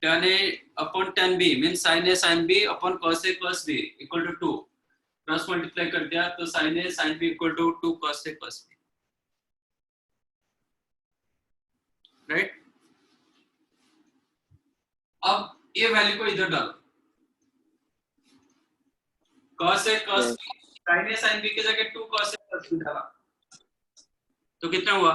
tan a upon tan b means sin a sin b upon cos a cos b equal to 2. Cross multiply कर दिया तो sin a sin b equal to 2 cos a cos b, right? अब ये value को इधर डालो. cos a cos b sin a sin b की जगह 2 cos a cos b डाला तो कितना हुआ?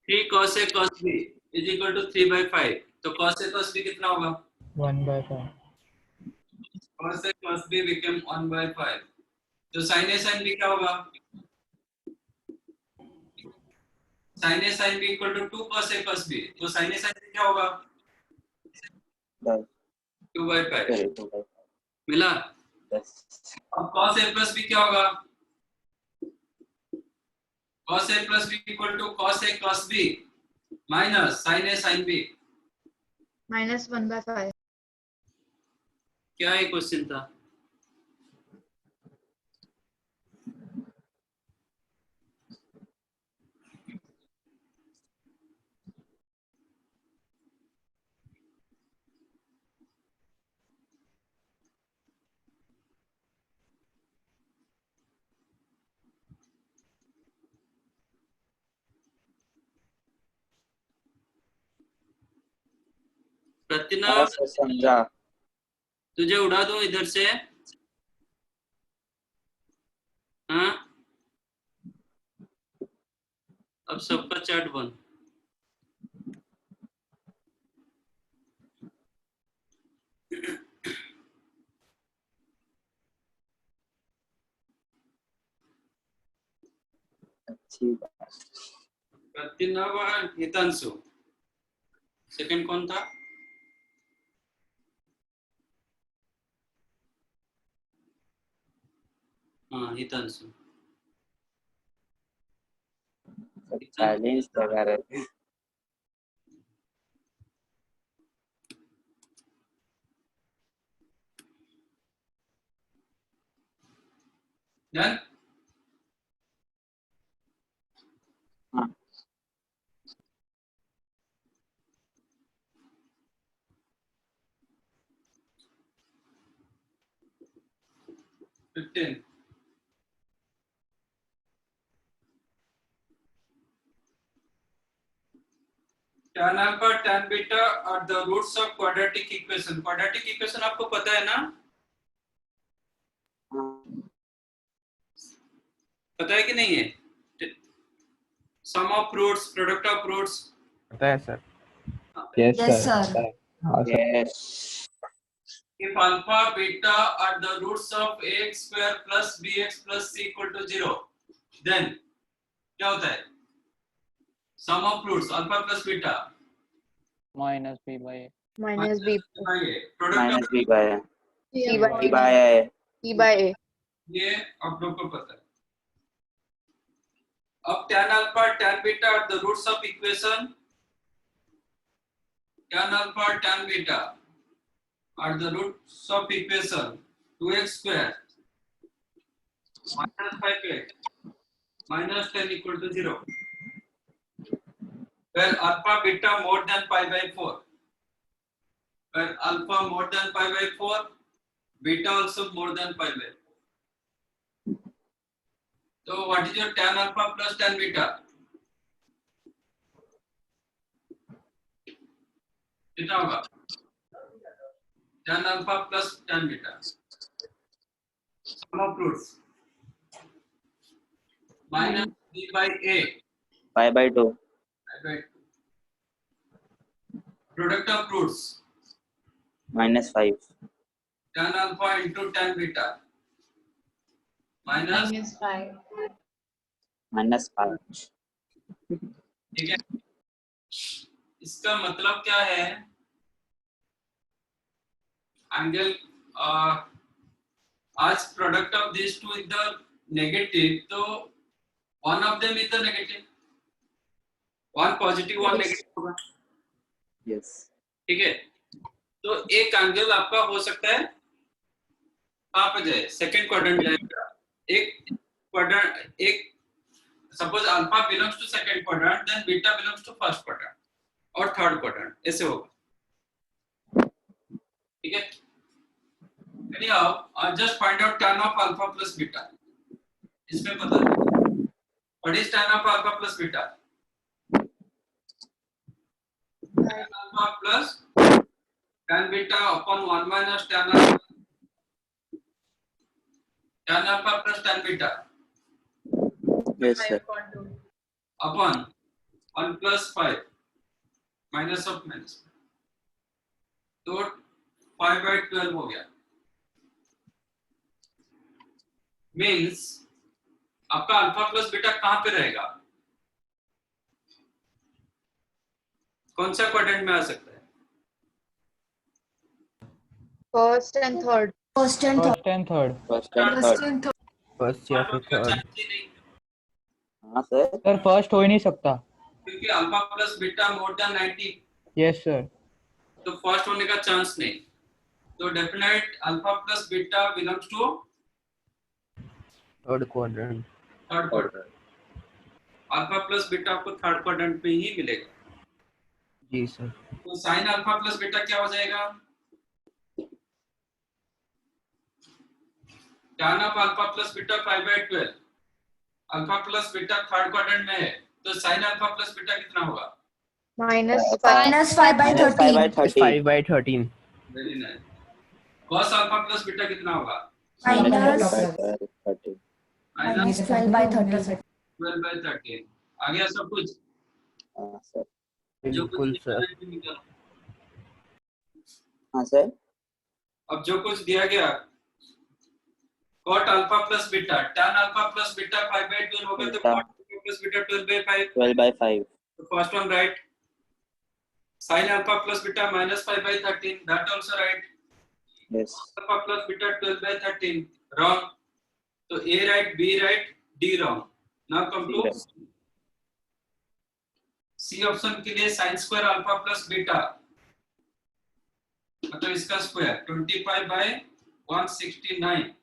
3 cos a cos b is equal to 3/5. तो cos a cos b कितना होगा? 1/5. cos a cos b became 1/5. तो sin a sin b क्या होगा? sin a sin b equal to 2 cos a cos b. तो sin a sin b क्या होगा? 2/5. मिला? अब cos a plus b क्या होगा? cos a plus b equal to cos a cos b minus sin a sin b. minus 1/5. क्या ये question था? प्रतिना समझा. तुझे उड़ा दूं इधर से? हाँ, अब सबका चैट बंद. अच्छी बात. प्रतिनव हितांशु. सेकंड कौन था? हाँ, हितांशु. चैलेंज लगा रहे थे. डन? हाँ. Fifteen. tan alpha tan beta are the roots of quadratic equation. Quadratic equation आपको पता है ना? पता है कि नहीं है? Sum of roots, product of roots. पता है sir. Yes, Yes, sir. sir. हाँ, sir. Yes. If alpha beta are the roots of ax square plus bx plus c equal to 0, then क्या होता है? Sum of roots alpha plus beta minus b by a. minus b by a. Product Minus of b by a. c by b by a. e by a. ये आप लोग को पता है. अब tan alpha tan beta are the roots of equation. Tan alpha tan beta are the roots of equation 2x square minus 5x minus 10 equal to 0. where alpha beta more than pi by 4, where alpha more than pi by 4, beta also more than pi by 4. So what is your tan alpha plus tan beta? कितना होगा? tan alpha plus tan beta. Sum of roots minus b by a. pi by 2. Pi by 2. Product of roots Minus 5. tan alpha into tan beta minus Minus 5. ठीक है. इसका मतलब क्या है? Angle as product of this two is the negative, तो one of them is the negative, one positive one negative होगा. Yes. ठीक है. तो एक एंगल आपका हो सकता है कहाँ पे जाए? सेकंड क्वाड्रेंट जाएगा. एक क्वाड्रेंट, एक suppose alpha belongs to second quadrant, then beta belongs to first quadrant और थर्ड क्वाड्रेंट, ऐसे होगा. ठीक है. Anyhow, just find out tan of alpha plus beta. इसमें पता है. What is tan of alpha plus beta? Tan alpha plus tan beta upon 1 minus tan alpha. Tan alpha plus tan beta Yes, sir. upon 1 plus 5 minus of minus. तो 5 by 12 हो गया. Means आपका alpha plus beta कहां पे रहेगा? कौन सा quadrant में आ सकता है? First and third. First and third. First and third. First and third. First या फिर थर्ड. नहीं, हाँ सर. सर फर्स्ट हो ही नहीं सकता. क्योंकि alpha plus beta more than 90, yes sir. तो फर्स्ट होने का चांस नहीं. तो definite alpha plus beta belongs to third quadrant. Third quadrant. Alpha plus beta आपको थर्ड क्वाड्रेंट में ही मिलेगा. जी सर. तो साइन अल्फा प्लस बीटा क्या हो जाएगा? tan of alpha plus beta 5 by 12. Alpha plus beta third quadrant में है, तो साइन अल्फा प्लस बीटा कितना होगा? Minus Minus 5 by 5 by 13. 13. 5 by 13. Very nice. cos alpha plus beta कितना होगा? Minus 13. Minus 12 by 13. 12 by 13. आ गया सब कुछ? हाँ सर. जो कुछ बिल्कुल सर. निकालो. हाँ सर. अब जो कुछ दिया गया, cot alpha plus beta, tan alpha plus beta 5 by 12 होगा, तो beta. cot alpha plus beta 12 by 5. 12 by 5. तो first one right. sin alpha plus beta minus 5 by 13, that also right. Yes. Alpha plus beta 12 by 13 wrong. तो A right, B right, D wrong. Now come to Yes. C option के लिए sin square alpha plus beta, मतलब इसका square 25 by 169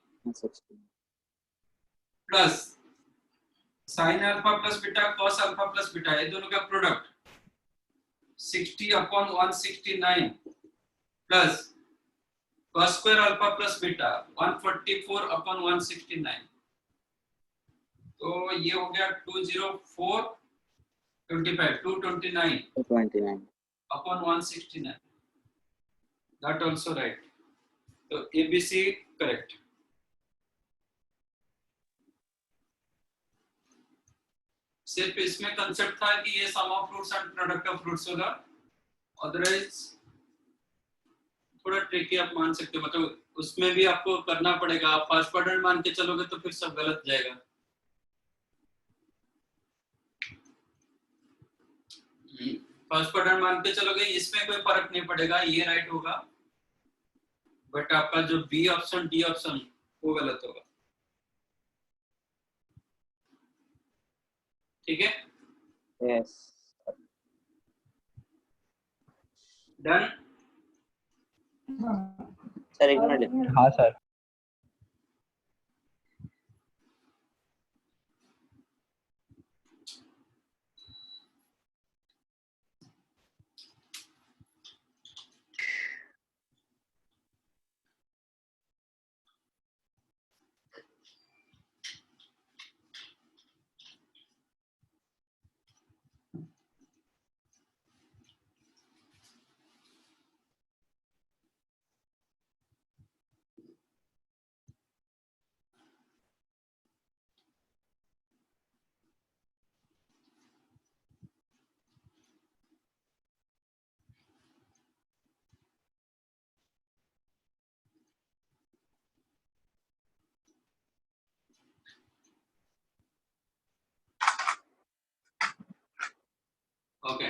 plus sin alpha plus beta cos alpha plus beta, ये दोनों का product 60 upon 169 plus cos square alpha plus beta 144 upon 169. तो ये हो गया 204 25 229 29. upon 169. That also right. तो ABC correct. सिर्फ इसमें कंसेप्ट था कि ये sum of roots and product of roots होगा, अदरवाइज थोड़ा ट्रिकी आप मान सकते हो. मतलब उसमें भी आपको करना पड़ेगा. आप फर्स्ट क्वाड्रेंट मान के चलोगे तो फिर सब गलत जाएगा. फर्स्ट क्वाड्रेंट मान के चलोगे, इसमें कोई फर्क नहीं पड़ेगा, ये राइट होगा, बट आपका जो बी ऑप्शन डी ऑप्शन वो गलत होगा. ठीक है. Yes. डन. सर एक मिनट. हाँ sir. Okay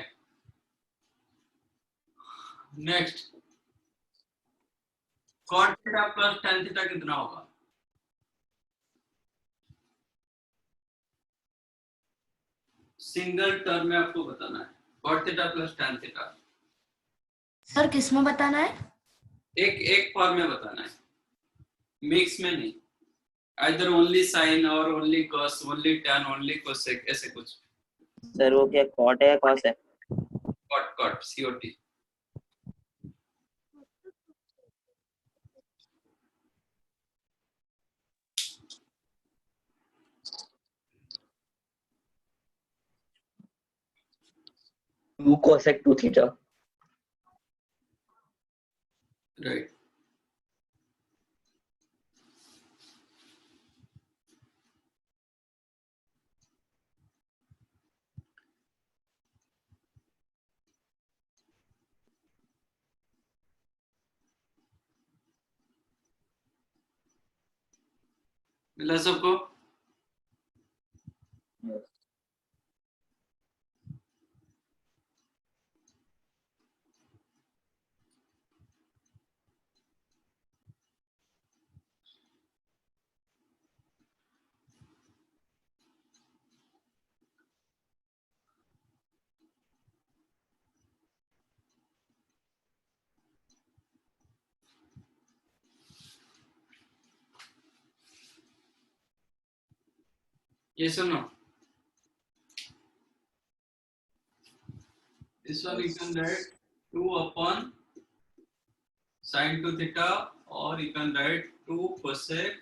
next cot theta plus tan theta कितना होगा? सिंगल टर्म में आपको बताना है cot theta plus tan theta. Sir किसमें बताना है? एक फॉर्म में बताना है, मिक्स में नहीं। आइदर ओनली साइन और only cos, only tan, only cosec, ऐसे कुछ। सर वो क्या कॉट है या कॉस है? cot COT। Two cosec two theta. Right. मिला सबको? ये सुनो, this one you can write 2 upon sin 2 theta or you can write 2 cosec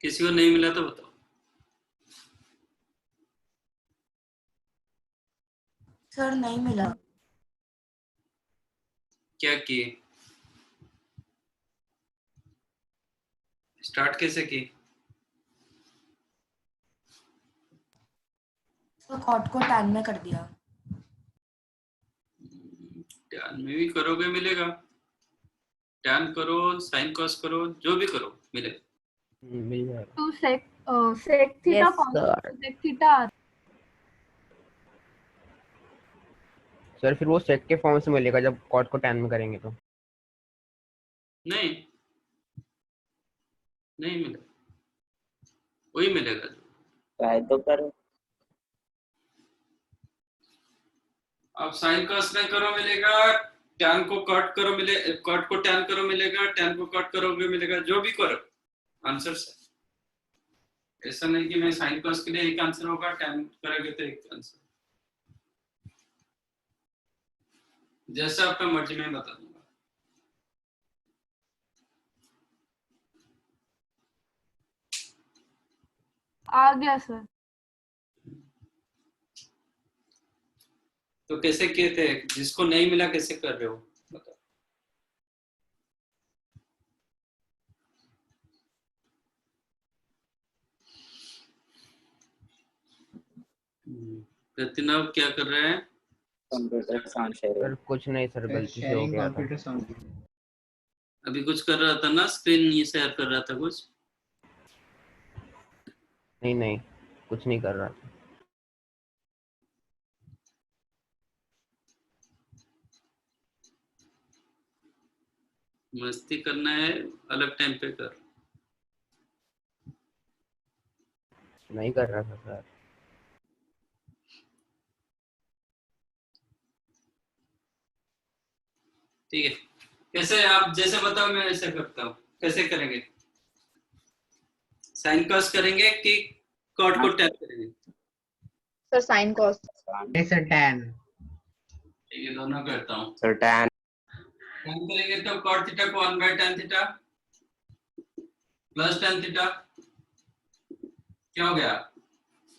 किसी को नहीं मिला तो बताओ। सर नहीं मिला। क्या किए? स्टार्ट कैसे की? तो कॉट को tan में कर दिया। tan में भी करोगे मिलेगा, tan करो sin cos करो, जो भी करो मिलेगा। मिल जाएगा। टू sec थीटा Yes, कौन sir. sec थीटा सर फिर वो सेक के फॉर्म से मिलेगा जब कॉट को tan में करेंगे तो। नहीं नहीं मिलेगा, वही मिलेगा। ट्राई तो करो। अब sin cos में करो मिलेगा, tan को कट करो मिले, कट को tan करो मिलेगा, tan को कट करोगे मिलेगा, जो भी करो आंसर से। ऐसा नहीं कि मैं sin cos के लिए एक आंसर होगा, tan करोगे तो एक आंसर। जैसा आपका मर्जी में बता दूंगा। आ गया सर। तो कैसे किए थे? जिसको नहीं मिला कैसे कर रहे हो बताओ। प्रतिनव क्या कर रहे हैं? Computer sound share. सर कुछ नहीं सर, गलती से हो गया था। अभी कुछ कर रहा था ना, स्क्रीन ये शेयर कर रहा था कुछ। नहीं कुछ नहीं कर रहा था। मस्ती करना है अलग टाइम पे कर। नहीं कर रहा था सर। ठीक है, कैसे आप जैसे बताओ मैं ऐसे करता हूँ। कैसे करेंगे? साइन कॉस करेंगे कि कॉट को टैप करेंगे? Sir sin cos sir tan ठीक है, दोनों करता हूँ। सर tan टैन करेंगे तो कॉट थीटा को 1 बाय tan theta plus tan theta क्या हो गया?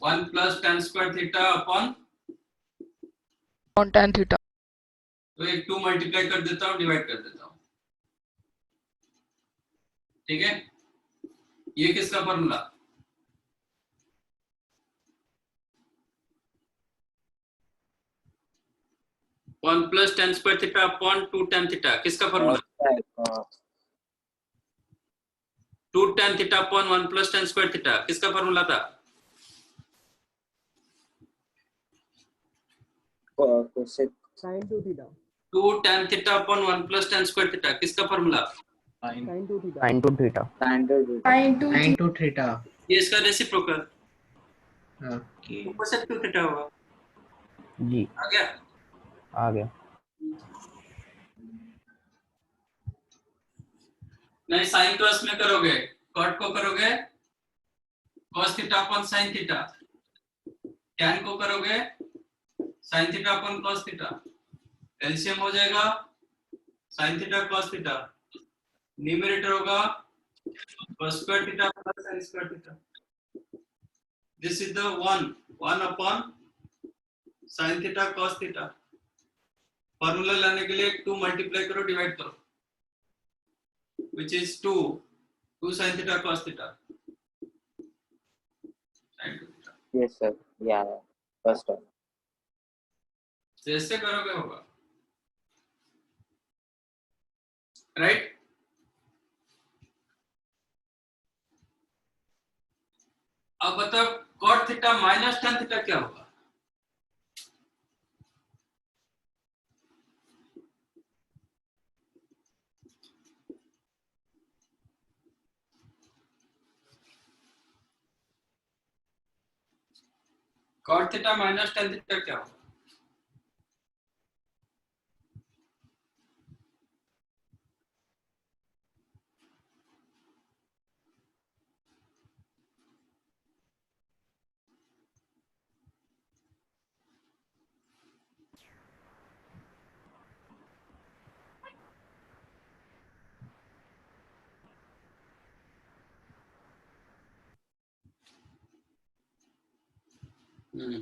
1 plus tan square theta upon On tan theta. तो एक 2 मल्टीप्लाई कर देता हूँ, डिवाइड कर देता हूँ। ठीक है, ये किसका formula? One plus tan square theta upon 2 tan theta किसका formula? 2 tan theta upon 1 plus tan square theta किसका फॉर्मूला था? Cosec sin 2 theta 2 tan theta upon 1 plus tan square theta किसका formula? sin 2 theta sin 2 theta. sin 2 theta Sin 2 sin 2 theta. ये इसका reciprocal Okay. Cosec 2 theta होगा। जी आ गया? आ गया. नहीं sign cross में करोगे, कॉट को करोगे cos theta upon sin theta, tan को करोगे sin theta upon cos theta, LCM हो जाएगा sin theta cos theta, numerator होगा cos square theta plus sin square theta. This is the 1 upon sin theta cos theta. Formula लाने के लिए 2 multiply करो, divide करो, which is 2 sin theta cos theta sin 2 theta। yes sir yeah first one जैसे करोगे होगा, right? अब बताओ cot theta minus tan theta क्या होगा? cot theta minus tan theta क्या होगा?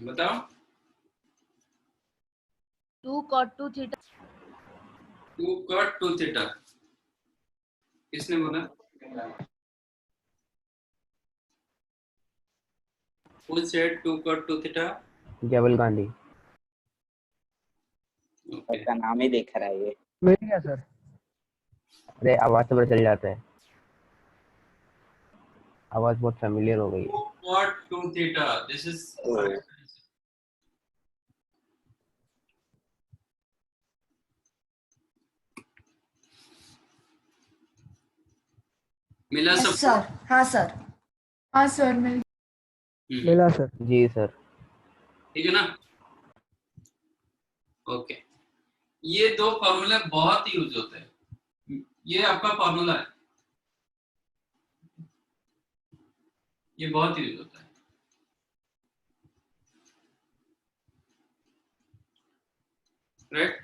बताओ। 2 cot 2 theta 2 cot 2 थीटा किसने बोला? Who said 2 cot 2 theta? जयवल Gandhi. Okay. इसका नाम ही देख रहा है ये मिल गया सर अरे आवाज से पता चल जाता है. आवाज बहुत फेमिलियर हो गई है. 2 cot 2 theta. This is Oh. मिला यस सब? सर, हाँ सर। हाँ सर मिल मिला सर जी सर. ठीक है ना? ओके। ये दो फॉर्मूले बहुत यूज होते हैं। ये आपका फॉर्मूला है, ये बहुत यूज होता है। Right?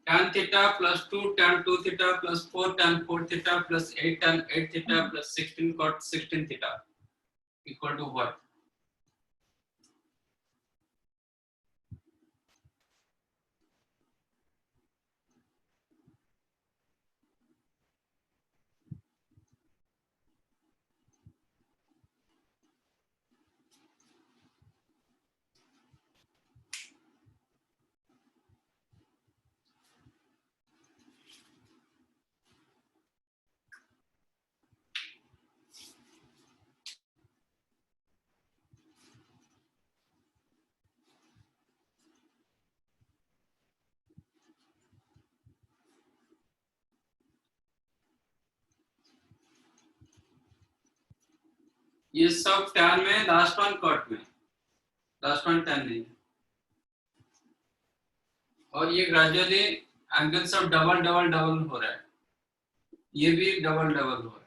tan theta plus 2 tan 2 theta plus 4 tan 4 theta plus 8 tan 8 theta plus 16 cot 16 theta equal to what? ये सब tan में, लास्ट वन cot में, लास्ट वन tan नहीं। और ये ग्रेजुअली एंगल सब डबल डबल डबल हो रहा है। ये भी डबल डबल हो रहा है।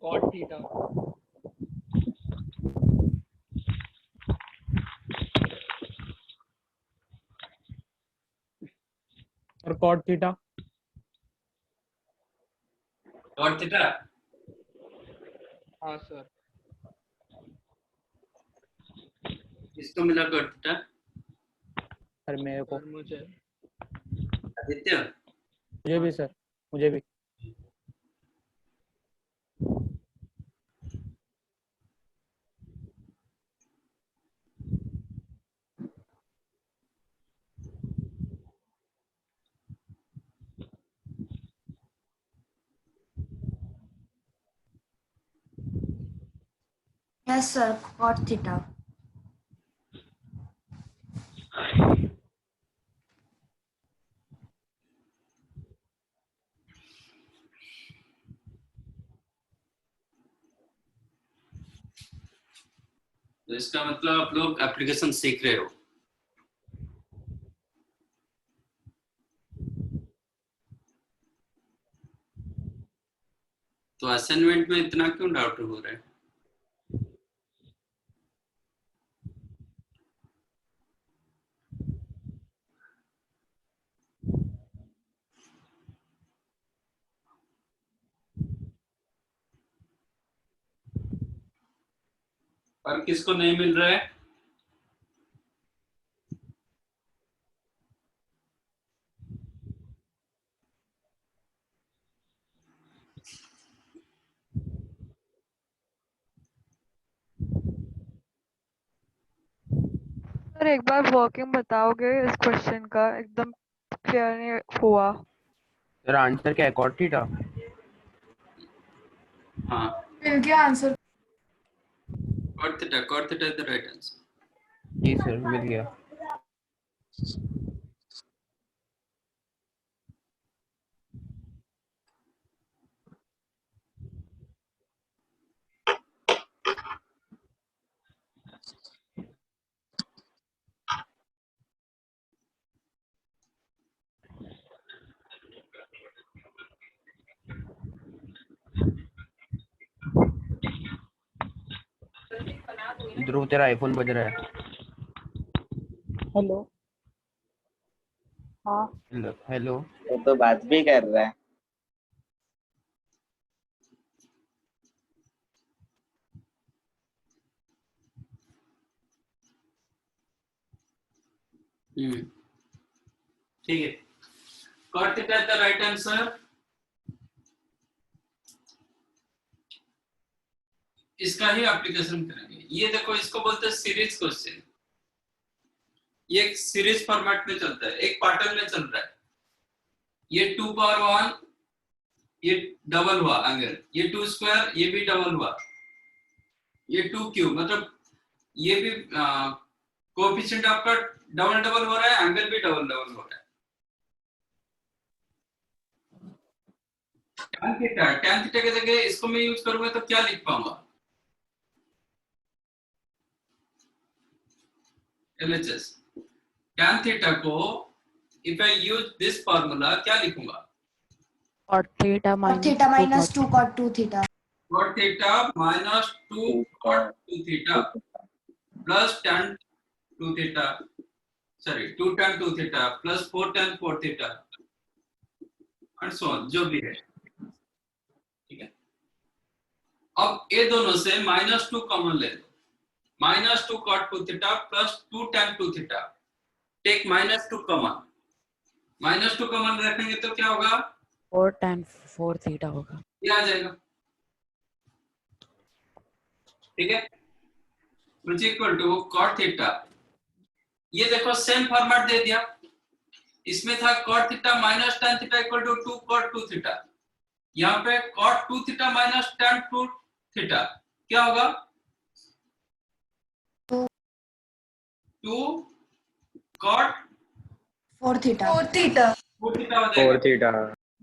cot theta और cot थीटा कॉट थीटा हाँ सर किसको मिला कॉट थीटा? सर मेरे को मुझे आदित्य मुझे भी सर मुझे भी Yes, sir. Cot theta. तो इसका मतलब आप लोग एप्लीकेशन सीख रहे हो। तो असाइनमेंट में इतना क्यों डाउट हो रहा है? और किसको नहीं मिल रहा है? सर एक बार वर्किंग बताओगे इस क्वेश्चन का, एकदम क्लियर नहीं हुआ। सर आंसर क्या है? cot theta? हाँ मिल गया answer. Cot theta is the right answer. जी सर मिल गया। ध्रुव तेरा आईफोन बज रहा है। हेलो हाँ हेलो वो तो बात भी कर रहा है। ठीक है, cot theta is the right answer. इसका ही एप्लीकेशन करेंगे। ये देखो, इसको बोलते हैं सीरीज क्वेश्चन। ये एक सीरीज फॉर्मेट में चलता है, एक पैटर्न में चल रहा है। ये 2 पावर 1, ये डबल हुआ एंगल, ये 2 स्क्वायर, ये भी डबल हुआ, ये 2 क्यूब, मतलब ये भी कोएफिशिएंट आपका डबल डबल हो रहा है, एंगल भी डबल डबल हो रहा है। tan थीटा की जगह इसको मैं यूज करूंगा तो क्या लिख पाऊंगा? LHS tan थीटा को if I use this formula क्या लिखूंगा? cot theta Cot minus theta 2 minus cot 2 cot 2 theta. Cot theta minus 2 cot 2 theta plus tan 2 theta, sorry 2 tan 2 theta plus 4 tan 4 theta and so on, जो भी है, ठीक है। अब ये दोनों से -2 कॉमन ले लो, -2 cot 2 theta plus 2 tan 2 theta, take -2 common, -2 common रखेंगे तो क्या होगा? 4 tan 4 theta होगा। ये आ जाएगा, ठीक है, which equal to cot theta। ये देखो सेम फॉर्मेट दे दिया, इसमें था cot theta minus tan theta equal to 2 cot 2 theta, यहाँ पे cot 2 theta minus tan 2 theta क्या होगा? 2 cot 4 theta. 4 theta हो जाएगा। 4 theta.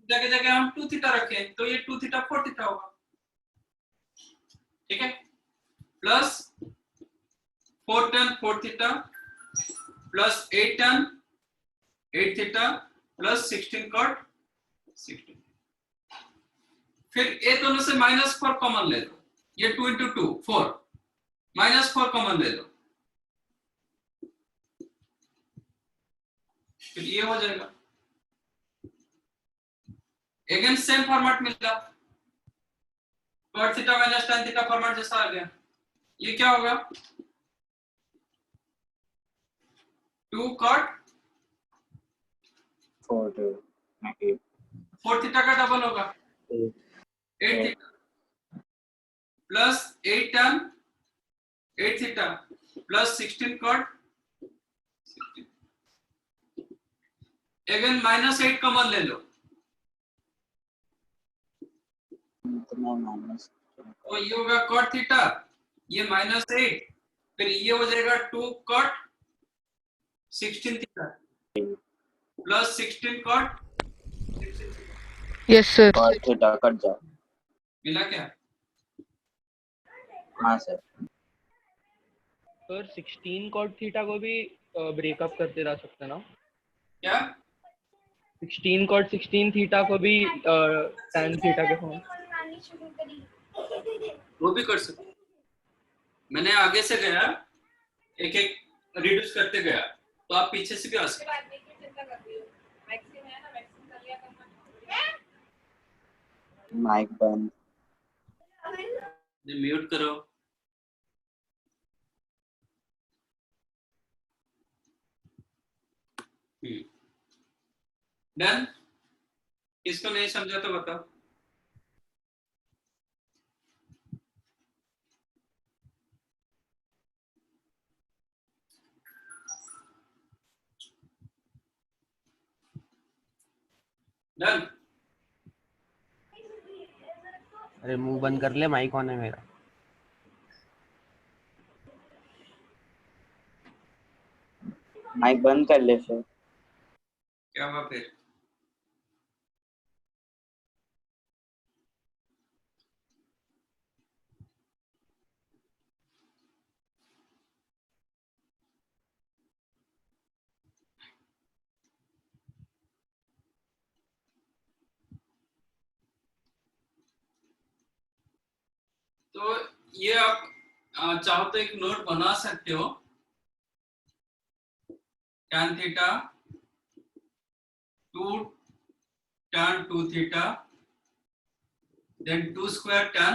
जगह जगह हम 2 थीटा रखें तो ये 2 थीटा 4 थीटा होगा, ठीक है, plus 4 tan 4 theta plus 8 tan 8 theta plus 16 cot 16। फिर ये दोनों से -4 कॉमन ले लो, ये 2 into 2 4, -4 कॉमन ले लो, फिर ये हो जाएगा। अगेन सेम फॉर्मेट मिला, cot theta minus tan theta format जैसा आ गया। ये क्या होगा? 2 cot 4 थीटा का डबल होगा 8 theta plus 8 tan 8 theta plus 16 cot 16। Again -8 common ले लो, तो ये होगा cot थीटा, ये -8, फिर ये हो जाएगा 2 cot 16 theta plus 16 cot 16। Yes sir. cot theta cut जाओ। मिला क्या? हाँ सर। सर 16 cot थीटा को भी ब्रेकअप करते रह सकते ना? क्या? 16 cot 16 थीटा को भी tan थीटा के फॉर्म वो भी कर सकते, मैंने आगे से गया एक एक रिड्यूस करते गया, तो आप पीछे से भी आ सकते। माइक बंद। म्यूट करो। डन? इसको नहीं समझा तो बताओ। डन? अरे मुंह बंद कर ले, माइक ऑन है मेरा। माइक बंद कर ले फिर। क्या हुआ फिर? तो ये आप चाहो तो एक नोट बना सकते हो, tan theta 2 tan 2 theta then 2 square tan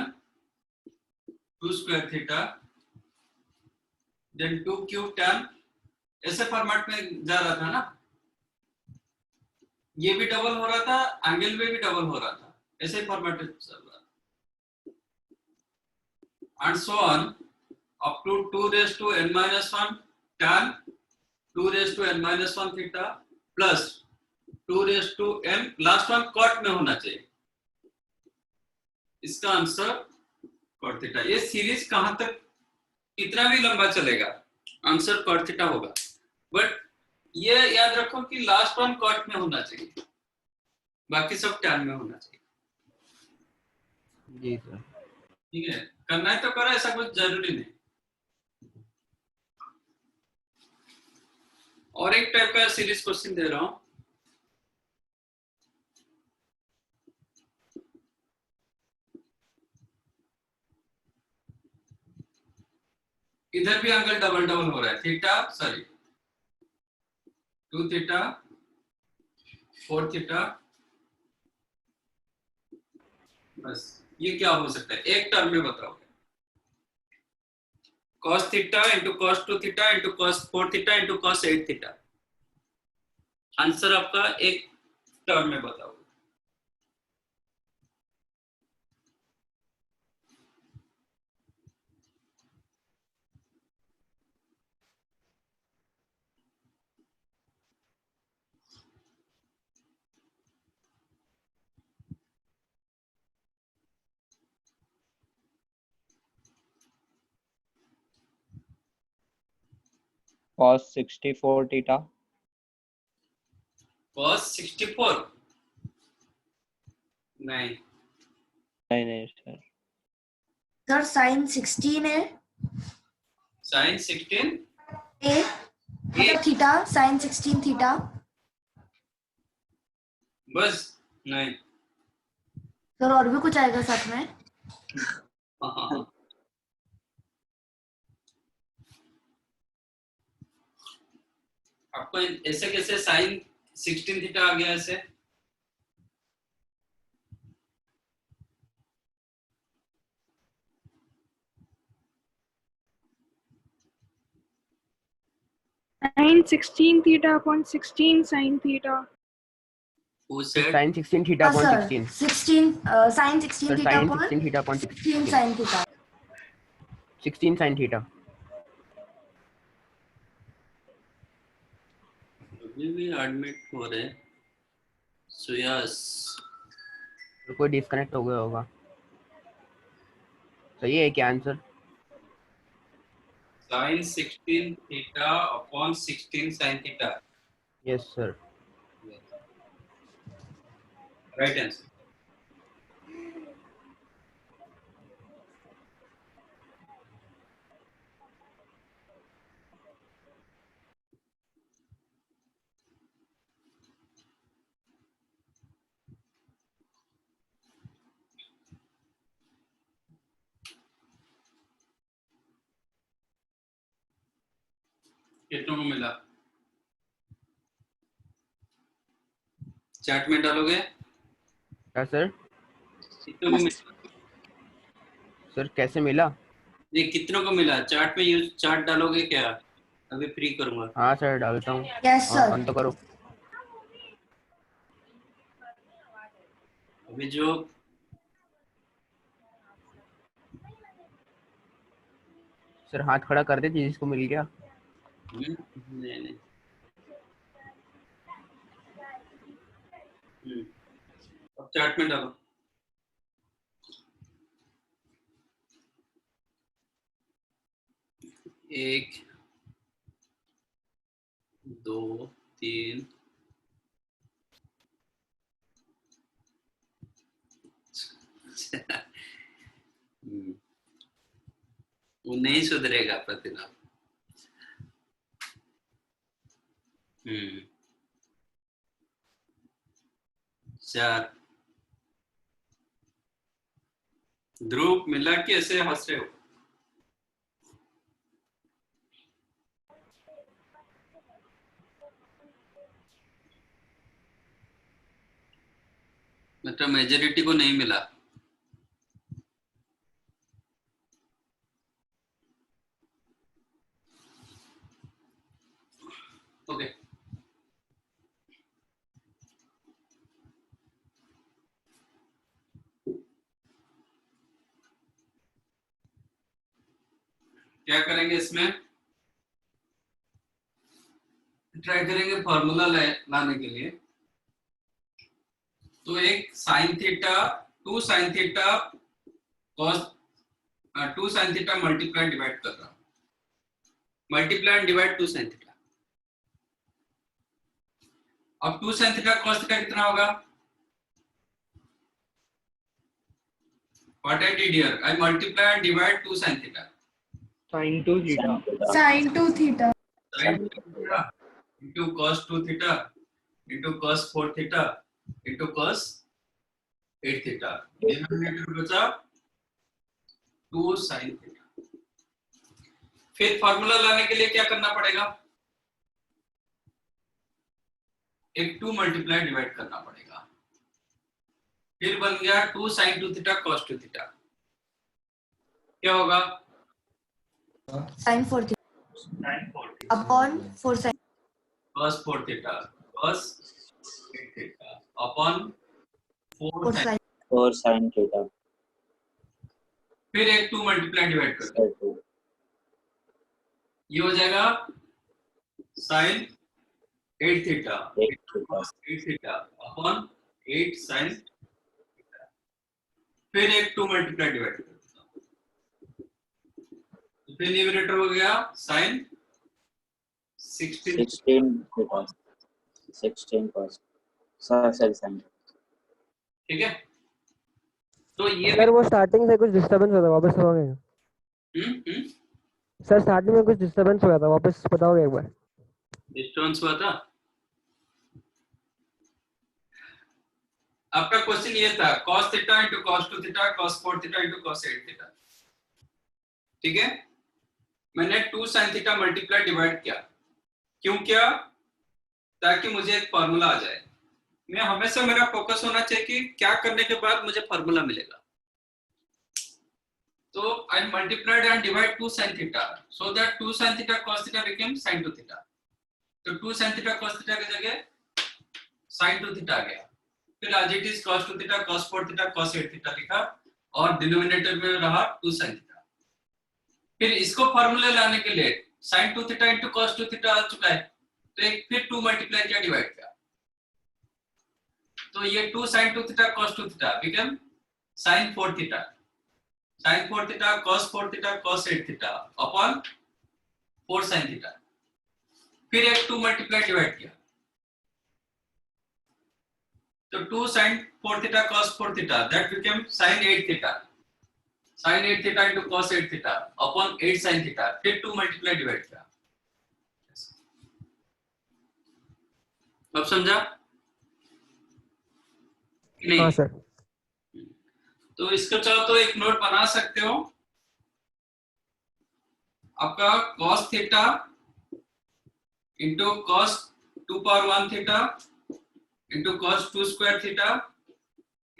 2 square theta then 2 cube tan, ऐसे फॉर्मेट में जा रहा था ना, ये भी डबल हो रहा था, एंगल में भी डबल हो रहा था, ऐसे फॉर्मेट में चल रहा था and so on up to 2 raised to n minus 1 tan 2 raised to n minus 1 theta plus 2 raised to n, last one cot में होना चाहिए, इसका आंसर cot थीटा। ये सीरीज कहां तक कितना भी लंबा चलेगा आंसर cot थीटा होगा, बट ये याद रखो कि लास्ट वन cot में होना चाहिए, बाकी सब tan में होना चाहिए। जी सर। ठीक है, करना है तो करो, ऐसा कुछ जरूरी नहीं। और एक टाइप का सीरीज क्वेश्चन दे रहा हूं, डबल डबल हो रहा है, थीटा सॉरी 2 थीटा 4 थीटा, बस ये क्या हो सकता है एक टर्म में बताओ। cos theta into cos 2 theta into cos 4 theta into cos 8 theta, answer आपका एक टर्म में बताओ। cos 64 theta. cos 64 नहीं नहीं सर, सर साइन 16 है sin 16 ए मतलब थीटा साइन 16 थीटा। बस नहीं। सर और भी कुछ आएगा साथ में? हाँ। आपको ऐसे कैसे sin 16 थीटा आ गया ऐसे? Sin 16 theta upon 16 sin theta. Who said? sin 16 theta upon sir 16. 16 sine 16 Sir, theta sin upon 16 theta upon 16 16. Sine theta. 16 sin theta. अभी भी एडमिट हो रहे सुयस। तो कोई डिस्कनेक्ट हो गया होगा। सही है क्या answer? sin 16 theta upon 16 sin theta, yes sir. Right answer. कितनों को मिला? चैट में डालोगे? क्या सर? कितनों को मिला? सर कैसे मिला? नहीं कितनों को मिला? चैट में यूज चैट डालोगे क्या? अभी फ्री करूंगा। हाँ सर डालता हूँ। Yes sir. ऑन तो करो। अभी जो सर हाथ खड़ा कर दे जिसको मिल गया। नहीं नहीं अब चैट में डालो। एक, दो, तीन, वो नहीं सुधरेगा प्रतिनाम। चार। ध्रुव मिला कि ऐसे हंस रहे हो? मतलब मेजॉरिटी को नहीं मिला। ओके क्या करेंगे इसमें? ट्राई करेंगे फॉर्मूला लाने के लिए। तो एक sine theta 2 sine theta cos 2 sine theta multiply divide कर रहा हूं, multiply and divide 2 sine theta. अब 2 साइन थीटा cos थीटा कितना होगा? What I did here, I multiply and divide 2 sin theta. sin 2 theta. Sine 2 theta Sin 2 theta into cos 2 theta into cos 4 theta into cos 8 theta. Denominator बचा 2 sin theta. फिर formula लाने के लिए क्या करना पड़ेगा, एक 2 मल्टीप्लाई डिवाइड करना पड़ेगा, फिर बन गया 2 sin 2 थीटा cos 2 थीटा, क्या होगा sin 4 theta upon 4 sin cos 4 theta cos 8 theta upon 4 4 sin, sin 4 sin theta फिर एक 2 मल्टीप्लाई डिवाइड कर दो, 2 ये हो जाएगा sin 8 theta 8 theta 8 theta upon 8 sin theta, फिर एक 2 मल्टीप्लाई डिवाइड कर दो, तो फिर न्यूमरेटर हो गया sin 16 theta 16 cos sir sin ठीक है। तो ये सर वो स्टार्टिंग से कुछ डिस्टरबेंस हुआ था, वापस बताओगे? हम्म सर स्टार्टिंग में कुछ डिस्टरबेंस हुआ था, वापस बताओगे एक बार? डिस्टेंस हुआ था। आपका क्वेश्चन ये था cos theta into cos 2 theta cos 4 theta into cos 8 theta, ठीक है। मैंने 2 sin थीटा मल्टीप्लाई डिवाइड किया, क्यों किया, ताकि मुझे एक फार्मूला आ जाए। मैं हमेशा मेरा फोकस होना चाहिए कि क्या करने के बाद मुझे फार्मूला मिलेगा। तो I multiplied and divide 2 sin theta so that 2 sin theta cos theta became sin 2 theta। तो 2 sin theta cos theta की जगह sin 2 theta आ गया, फिर as it is cos 2 theta cos 4 theta cos 8 theta लिखा और denominator में रहा 2 sin theta। फिर इसको फार्मूले लाने के लिए sin 2 theta into cos 2 theta आ चुका है, तो एक फिर 2 मल्टीप्लाई किया डिवाइड किया, तो ये 2 sin 2 theta cos 2 theta became sin 4 theta sin 4 theta cos 4 theta cos 8 theta upon 4 sin theta, फिर एक 2 मल्टीप्लाई डिवाइड किया, तो 2 sin 4 theta cos 4 theta that became sin 8 theta sin 8 theta into cos 8 theta upon 8 sin theta, फिर 2 multiply divide किया। अब समझा नहीं? हाँ सर। तो इसको चाहो तो एक नोट बना सकते हो, आपका cos theta into cos 2 power 1 theta into cos 2 square theta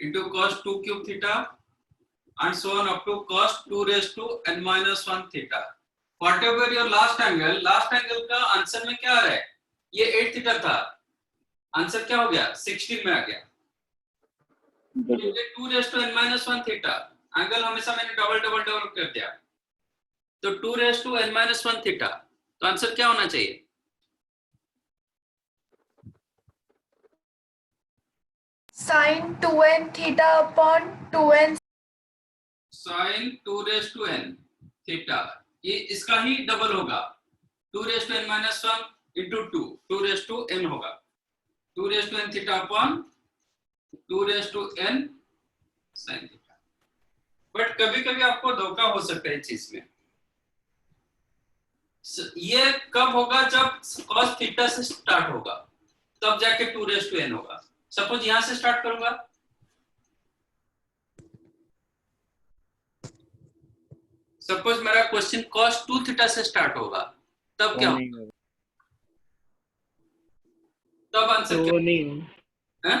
into cos 2 cube theta and so on up to cos 2 raised to n minus 1 theta। Whatever your last angle का आंसर में क्या आ रहा है, ये 8 थीटा था, answer क्या हो गया 16 में आ गया। 2 raised to n minus 1 theta, angle हमेशा मैंने डबल कर दिया, तो 2 raised to n minus 1 theta, तो आंसर क्या होना चाहिए, sin 2n theta upon 2n sin 2 raised to n theta, ये इसका ही डबल होगा, 2 raised to n minus 1 into 2 raised to n होगा, 2 raised to n theta upon 2 raised to n sin theta। But कभी कभी आपको धोखा हो सकता है इस चीज में, ये कब होगा, जब cos थीटा से स्टार्ट होगा, तब जाके 2 raised to n होगा। सपोज यहां से स्टार्ट करूंगा, सपोज मेरा क्वेश्चन cos 2 थीटा से स्टार्ट होगा, तब क्या होगा, तब आंसर तो क्या नहीं है?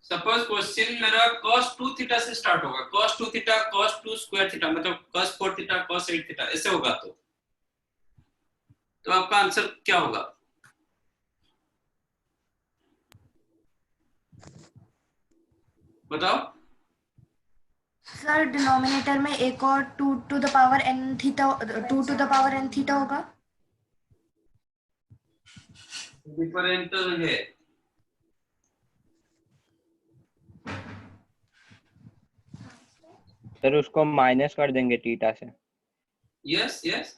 सपोज क्वेश्चन मेरा cos 2 थीटा से स्टार्ट होगा, cos 2 theta cos 2 square theta मतलब cos 4 थीटा cos 8 थीटा ऐसे होगा, तो आपका आंसर क्या होगा, बताओ। सर डिनोमिनेटर में एक और 2 to the power n theta 2 to the power n theta होगा। डिफरेंट है, सर उसको माइनस कर देंगे थीटा से, यस यस,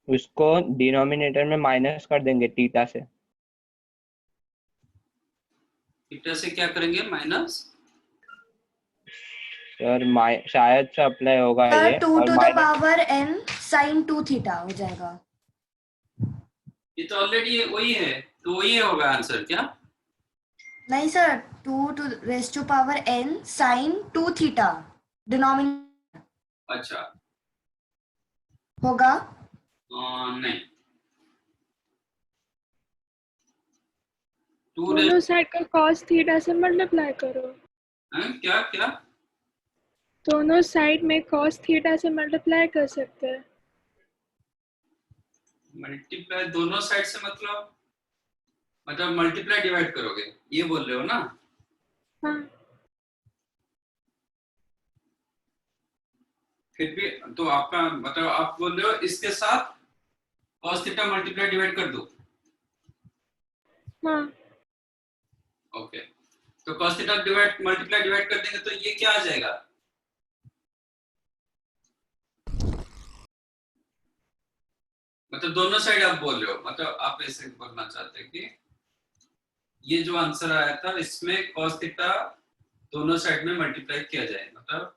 उसको डिनोमिनेटर में माइनस कर देंगे थीटा से। थीटा से क्या करेंगे, माइनस, सर शायद से अप्लाई होगा सर ये, 2 और to the minus power n sin 2 theta हो जाएगा। ये तो ऑलरेडी वही है, तो वही होगा आंसर क्या, नहीं sir 2 to raised to power n sin 2 theta denominator अच्छा होगा नहीं, टू दोनों साइड का cos थीटा से मल्टीप्लाई करो। क्या क्या दोनों साइड में cos थीटा से मल्टीप्लाई कर सकते हैं। मल्टीप्लाई दोनों साइड से मतलब मल्टीप्लाई डिवाइड करोगे, ये बोल रहे हो ना? हाँ। फिर भी तो आपका मतलब आप बोल रहे हो इसके साथ cos थीटा मल्टीप्लाई डिवाइड कर दो। हाँ। ओके, तो cos theta divide multiply divide कर देंगे तो ये क्या आ जाएगा? मतलब दोनों साइड आप बोल रहे हो, मतलब आप ऐसे बोलना चाहते हैं कि ये जो आंसर आया था इसमें cos थीटा दोनों साइड में मल्टीप्लाई किया जाए, मतलब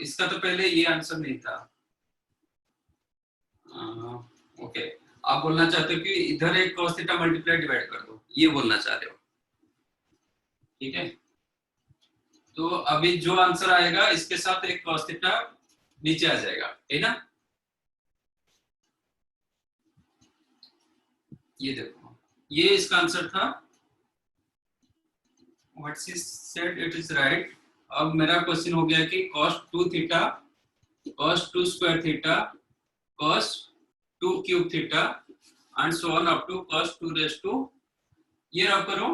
इसका तो पहले ये आंसर नहीं था। ओके, आप बोलना चाहते हो कि इधर एक cos थीटा मल्टीप्लाई डिवाइड कर दो, ये बोलना चाह रहे हो, ठीक है? तो अभी जो आंसर आएगा इसके साथ एक cos थीटा नीचे आ जाएगा, है ना? ये देखो, ये इसका आंसर था। What she said it is right. अब मेरा क्वेश्चन हो गया कि cos 2 theta, cos 2 square theta, cos 2 cube theta and so on up to cos 2 raise to, ये रब करो,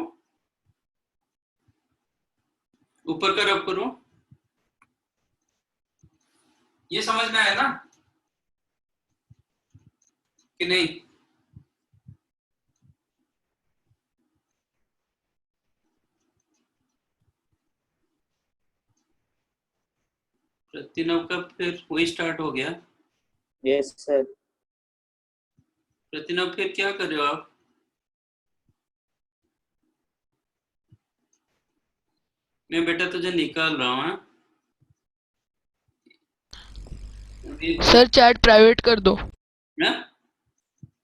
ऊपर का रब करो, ये समझ में आया ना कि नहीं? प्रतिनव का फिर वही स्टार्ट हो गया। Yes sir. प्रतिनव फिर क्या कर रहे हो आप? मैं बेटा तुझे निकाल रहा हूँ। सर चैट प्राइवेट कर दो। ना?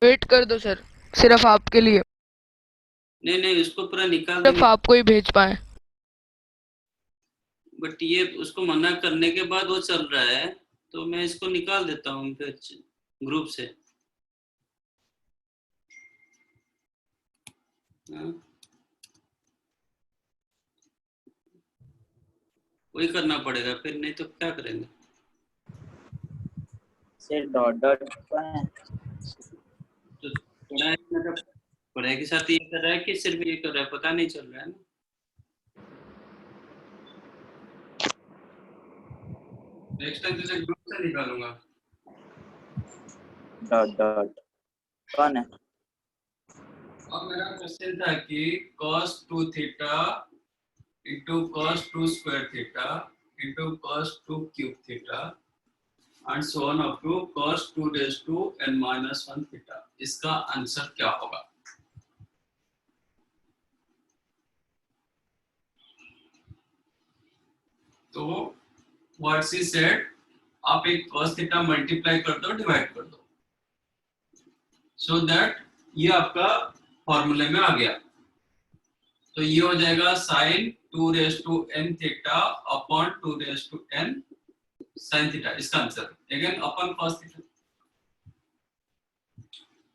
वेट कर दो सर, सिर्फ आपके लिए, नहीं उसको पूरा निकाल सिर्फ देंगे, आपको ही भेज पाए। बट ये उसको मना करने के बाद वो चल रहा है, तो मैं इसको निकाल देता हूँ फिर ग्रुप से। हाँ? वही करना पड़ेगा फिर, नहीं तो क्या करेंगे? सर डॉट डॉट है तो पढ़ाई मतलब पढ़ाई के साथ ये कर रहा है कि सिर्फ ये कर रहा है, पता नहीं चल रहा है ना। नेक्स्ट टाइम तुझे ग्रुप से निकालूंगा। डॉट डॉट कौन है? अब मेरा क्वेश्चन था कि cos 2 theta into cos 2 square theta into cos 2 cube theta and so on up to cos 2 raised to n minus 1 theta, इसका आंसर क्या होगा? तो what she said, आप एक cos थीटा मल्टीप्लाई कर दो, डिवाइड कर दो, so that ये आपका फॉर्मूले में आ गया। तो ये हो जाएगा sin 2 raised to n theta upon 2 raised to n sin theta, इसका आंसर अगेन अपन cos थीटा,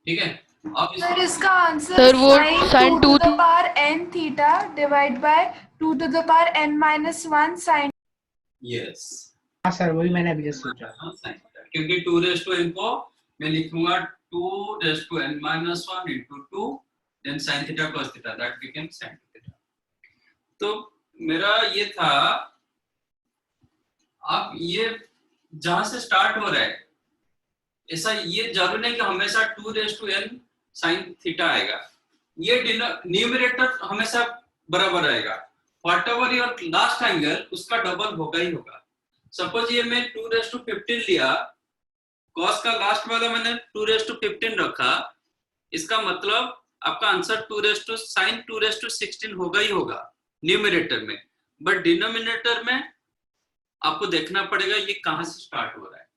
ठीक है? अब सर इसका आंसर सर वो sin 2 2 to the power n theta divide by 2 to the power n minus 1 sin। Yes, हाँ sir, वही मैंने अभी जस्ट सोचा। sin थीटा, क्योंकि 2 raised to n को मैं लिखूंगा 2 raised to n minus 1 into 2 then sin theta cos theta, that became sin theta. तो मेरा ये था, आप ये जहां से स्टार्ट हो रहा है ऐसा ये जरूर नहीं कि हमेशा 2 raised to n sin theta आएगा, ये न्यूमरेटर हमेशा बराबर आएगा, व्हाटएवर योर लास्ट एंगल उसका डबल होगा ही होगा। सपोज ये मैं 2 raised to 15 लिया, cos का लास्ट वाला मैंने 2 raised to 15 रखा, इसका मतलब आपका answer 2 raised to sin 2 raised to 16 होगा ही होगा न्यूमरेटर में, बट डिनोमिनेटर में आपको देखना पड़ेगा ये कहां से स्टार्ट हो रहा है,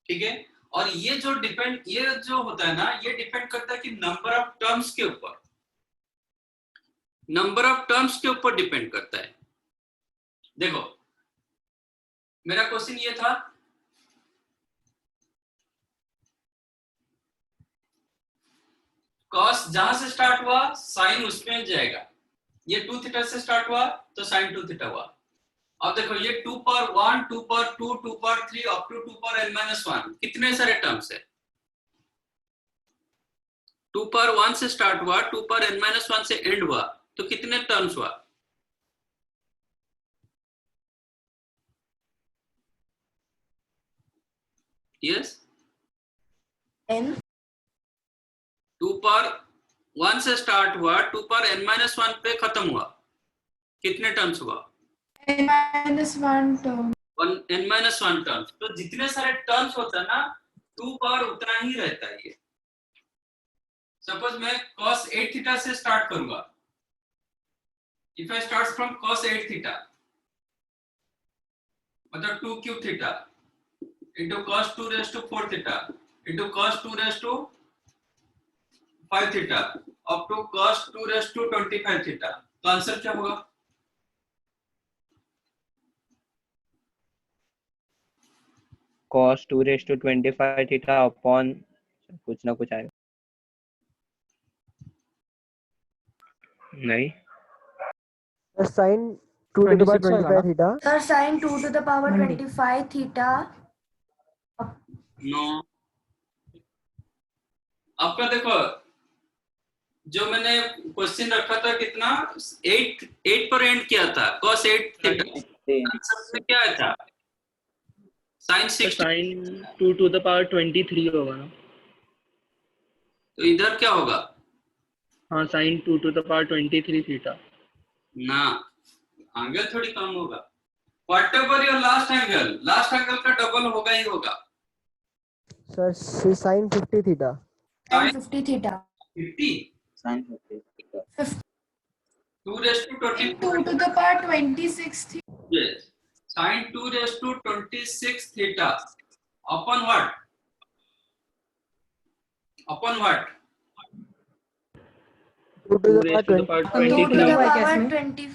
ठीक है? और ये जो होता है ना, ये डिपेंड करता है कि नंबर ऑफ टर्म्स के ऊपर, नंबर ऑफ टर्म्स के ऊपर डिपेंड करता है। देखो मेरा क्वेश्चन ये था, कॉस जहां से स्टार्ट हुआ साइन उसमें जाएगा। ये 2 थीटा से स्टार्ट हुआ तो साइन 2 थीटा हुआ। अब देखो ये 2 पर 1, 2 पर 2, 2 पर 3 अप टू 2 पर n-1 कितने सारे टर्म्स है? 2 पर 1 से स्टार्ट हुआ, 2 पर n-1 से एंड हुआ, तो कितने टर्म्स हुआ? यस, n 2 पर 1 से स्टार्ट हुआ, 2 पर n-1 पे खत्म हुआ, कितने टर्म्स हुआ? n-1 term. n-1 terms. तो जितने सारे टर्म्स होता है ना 2 पर उतना ही रहता है ये। सपोज मैं cos 8 थीटा से स्टार्ट करूंगा, if I start from cos 8 theta मतलब 2 cube theta into cos 2 raised to 4 theta into cos 2 raised to 5 theta up to cos 2 raised to 25 theta, तो आंसर क्या होगा? cos 2 raised to 25 theta upon कुछ ना कुछ आएगा। नहीं, sine 2 to the power 25 theta. Sir, sin 2 to the power 25 theta. No, आपका देखो जो मैंने क्वेश्चन रखा था कितना 8 पर एंड किया था cos 8 थीटा, आंसर में क्या आया था? sin 6। Sine 2 to the power 23 होगा ना? तो इधर क्या होगा? हाँ, sine 2 to the power 23 theta. ना, एंगल थोड़ी कम होगा। व्हाटएवर योर लास्ट एंगल का डबल होगा ही होगा। Sir sine 50 theta. Sin 50 theta. 50 sin 50 2 raised to 2 20 to the power 26 theta. yes, sin 2 raised to 26 theta upon what? Upon what? 2 to the power 2 to the 20 power 2 to the 23। power 20.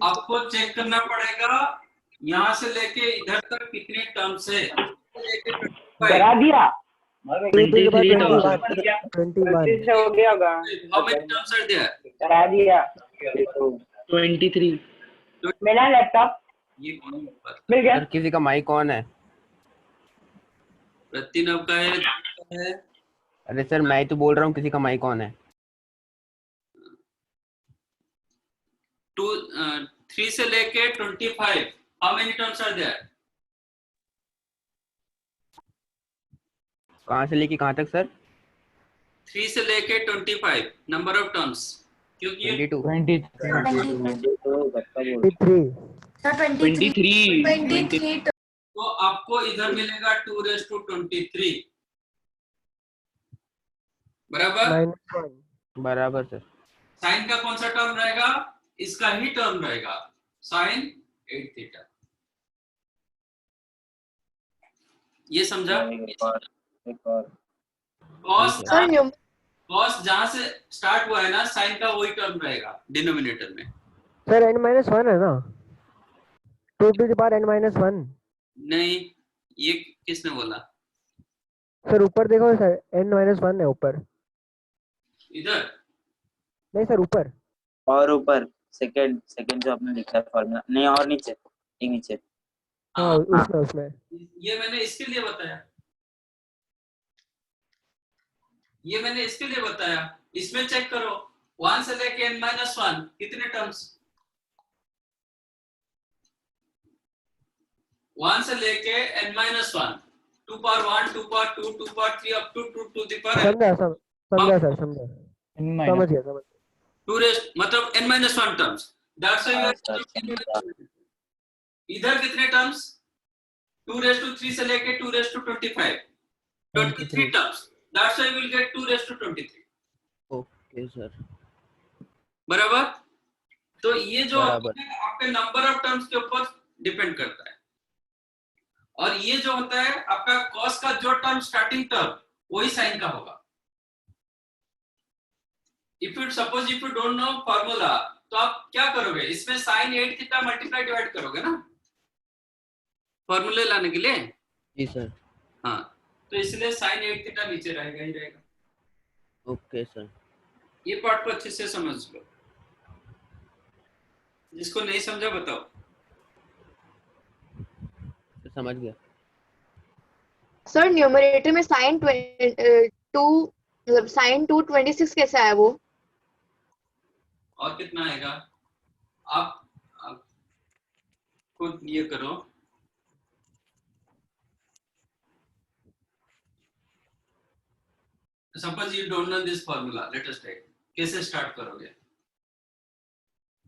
आपको check करना पड़ेगा यहाँ से लेके इधर तक कितने terms है। करा दिया 23 टर्म्स है। 21 हो गया होगा। How many terms are there? करा दिया 23। मेरा लैपटॉप ये कौन ऊपर? मिल गया। सर किसी का माइक ऑन है? प्रतिनव का है। अरे सर मैं ही तो बोल रहा हूँ किसी का माइक ऑन है। 3 से लेके 25 how many terms are there? कहाँ से लेके कहाँ तक सर? 3 से लेके 25 नंबर ऑफ टर्म्स, क्योंकि ये 22। 23 Sir, 23. 23 23 तो आपको इधर मिलेगा 2 raised to 23 बराबर। -1 बराबर सर। साइन का कौन सा टर्म रहेगा? इसका ही टर्म रहेगा, साइन 8 थीटा। ये समझा? कॉस जहां से स्टार्ट हुआ है ना साइन का वही टर्म रहेगा डिनोमिनेटर में। सर n-1 है ना? 2 to the power n-1। नहीं, ये किसने बोला? सर ऊपर देखो सर, n-1 है ऊपर। इधर नहीं सर ऊपर। और ऊपर सेकंड जो आपने लिखा है फॉर्मूला, नहीं और नीचे, एक नीचे। हाँ उसमें ये मैंने इसके लिए बताया, ये मैंने इसके लिए बताया। इसमें चेक करो 1 से लेके n-1 कितने टर्म्स? 1 से लेके n-1 2 पर 1 2 पर 2 2 पर 3 up to 2 to the power समझा सर, समझ गया। 2 रेस्ट मतलब n-1 टर्म्स। दैट्स व्हाई इधर कितने टर्म्स? 2 raised to 3 से लेके 2 raised to 25 23 terms. That's why we will get 2 raised to 23। Okay sir. बराबर। तो ये जो बराबर। है आपके नंबर ऑफ टर्म्स के ऊपर डिपेंड करता है। और ये जो होता है आपका कॉस का जो टर्म स्टार्टिंग टर्म वही साइन का होगा। If you suppose if you don't know formula, तो आप क्या करोगे, इसमें साइन 8 थीटा मल्टीप्लाई डिवाइड करोगे ना फॉर्मूले लाने के लिए। जी सर। हाँ, तो इसलिए साइन 8 थीटा नीचे रहेगा ही रहेगा। Okay sir. ये पार्ट को अच्छे से समझ लो, जिसको नहीं समझा बताओ। समझ गया। सर न्यूमरेटर में साइन 2 मतलब साइन 226 कैसे आया वो? और कितना आएगा, आप खुद ये करो। Suppose you don't know this formula, let us take. कैसे स्टार्ट करोगे,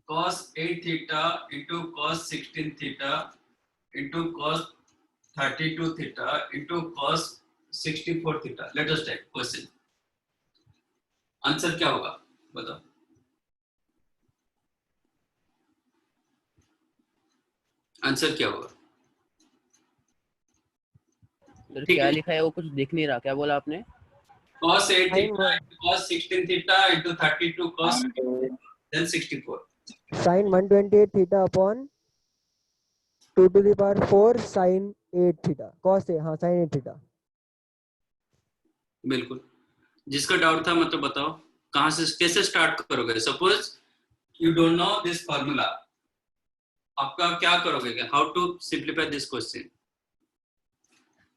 cos 8 theta into cos 16 theta into cos 32 theta into cos 64 theta. Let us take question, answer क्या होगा बताओ। आंसर क्या होगा? सर ठीक क्या है, लिखा है वो कुछ दिख नहीं रहा, क्या बोला आपने? cos 8 Sin theta cos 16 theta into 32 cos then 64। sin 128 theta upon 2 to the power 4 sin 8 theta cos हाँ sin 8 theta। बिल्कुल, जिसका डाउट था मतलब बताओ कहां से कैसे स्टार्ट करोगे। Suppose you don't know this formula, आपका क्या करोगे, how to simplify this question.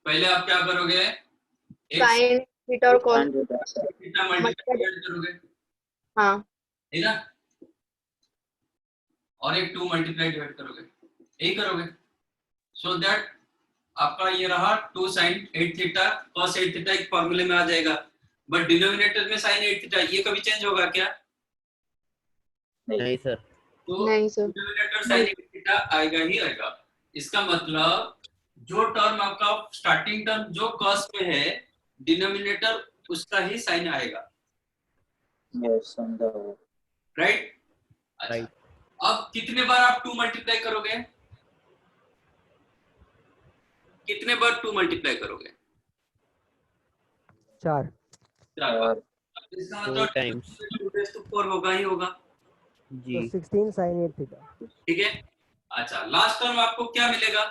पहले आप क्या करोगे, एक साइन थीटा और कॉस थीटा मल्टीप्लाई करोगे, हाँ ठीक है, और एक 2 मल्टीप्लाई डिवाइड करोगे, यही करोगे। सो दैट आपका ये रहा 2 sin 8 थीटा cos 8 थीटा एक फॉर्मूले में आ जाएगा। बट डिनोमिनेटर में sin 8 थीटा ये कभी चेंज होगा क्या? नहीं सर। तो नहीं सर। डिनोमिनेटर sin 8 थीटा आएगा ही आएगा। इसका मतलब जो टर्म आपका स्टार्टिंग टर्म जो cos में है, डिनोमिनेटर उसका ही साइन आएगा, यस राइट? राइट। अब कितने बार आप 2 मल्टीप्लाई करोगे, कितने बार 2 मल्टीप्लाई करोगे? 4। 4 बार। इसका मतलब 4 times। 2 होगा ही होगा, जी। तो 16 sin 8 theta। ठीक है। अच्छा, लास्ट टर्म आपको क्या मिलेगा,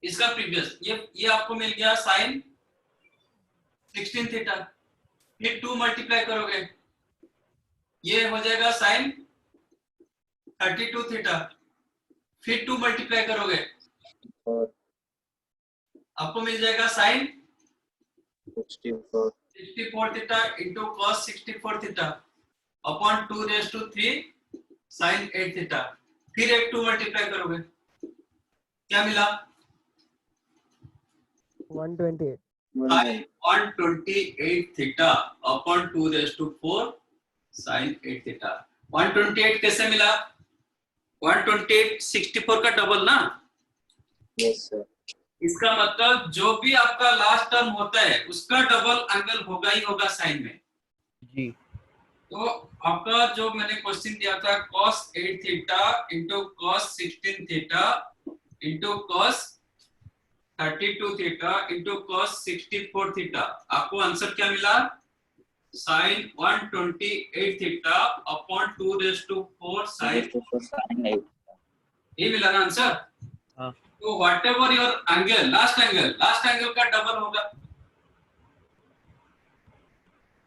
इसका प्रीवियस ये आपको मिल गया साइन 16 थीटा, फिर 2 मल्टीप्लाई करोगे, ये हो जाएगा साइन 32 थीटा, फिर 2 मल्टीप्लाई करोगे, आपको मिल जाएगा sine 64 theta into cos 64 theta upon 2 raise to 3 sine 8 theta, फिर एक 2 मल्टीप्लाई करोगे, क्या मिला? 128। Sine 128 theta upon 2 raise to 4 sine 8 theta. 128 कैसे मिला? 128 64 का डबल ना। Yes sir. इसका मतलब जो भी आपका लास्ट टर्म होता है उसका डबल एंगल होगा ही होगा साइन में। जी। तो आपका जो मैंने क्वेश्चन दिया था cos 8 theta into cos 16 theta into cos 32 theta into cos 64 theta, आपको आंसर क्या मिला? Sine 128 theta upon 2 raise to 4 sine 8, ये मिला ना आंसर। हाँ। तो what your angle, last angle का डबल होगा।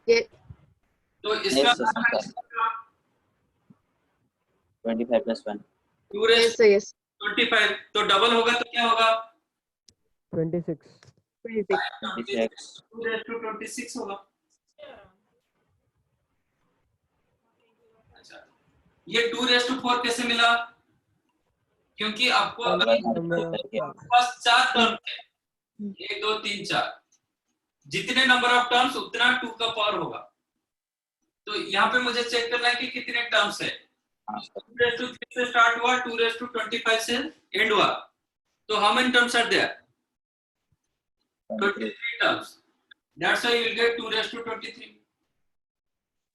ये तो इसका 25 plus 1। 2 raise yes sir yes 25, तो डबल होगा तो क्या होगा? 26। 26। 2 रेज टू 26 होगा। अच्छा, ये 2 रेज टू 4 कैसे मिला? क्योंकि आपको अगर आपके पास 4 टर्म है, 1 2 3 4, जितने नंबर ऑफ टर्म्स उतना 2 का पावर होगा। तो यहाँ पे मुझे चेक करना है कि कितने टर्म्स है। 2 रेज टू 3 से स्टार्ट हुआ, 2 रेज टू 25 से एंड हुआ, तो how many terms are there? 23 terms. That's why you will get 2 raised to 23.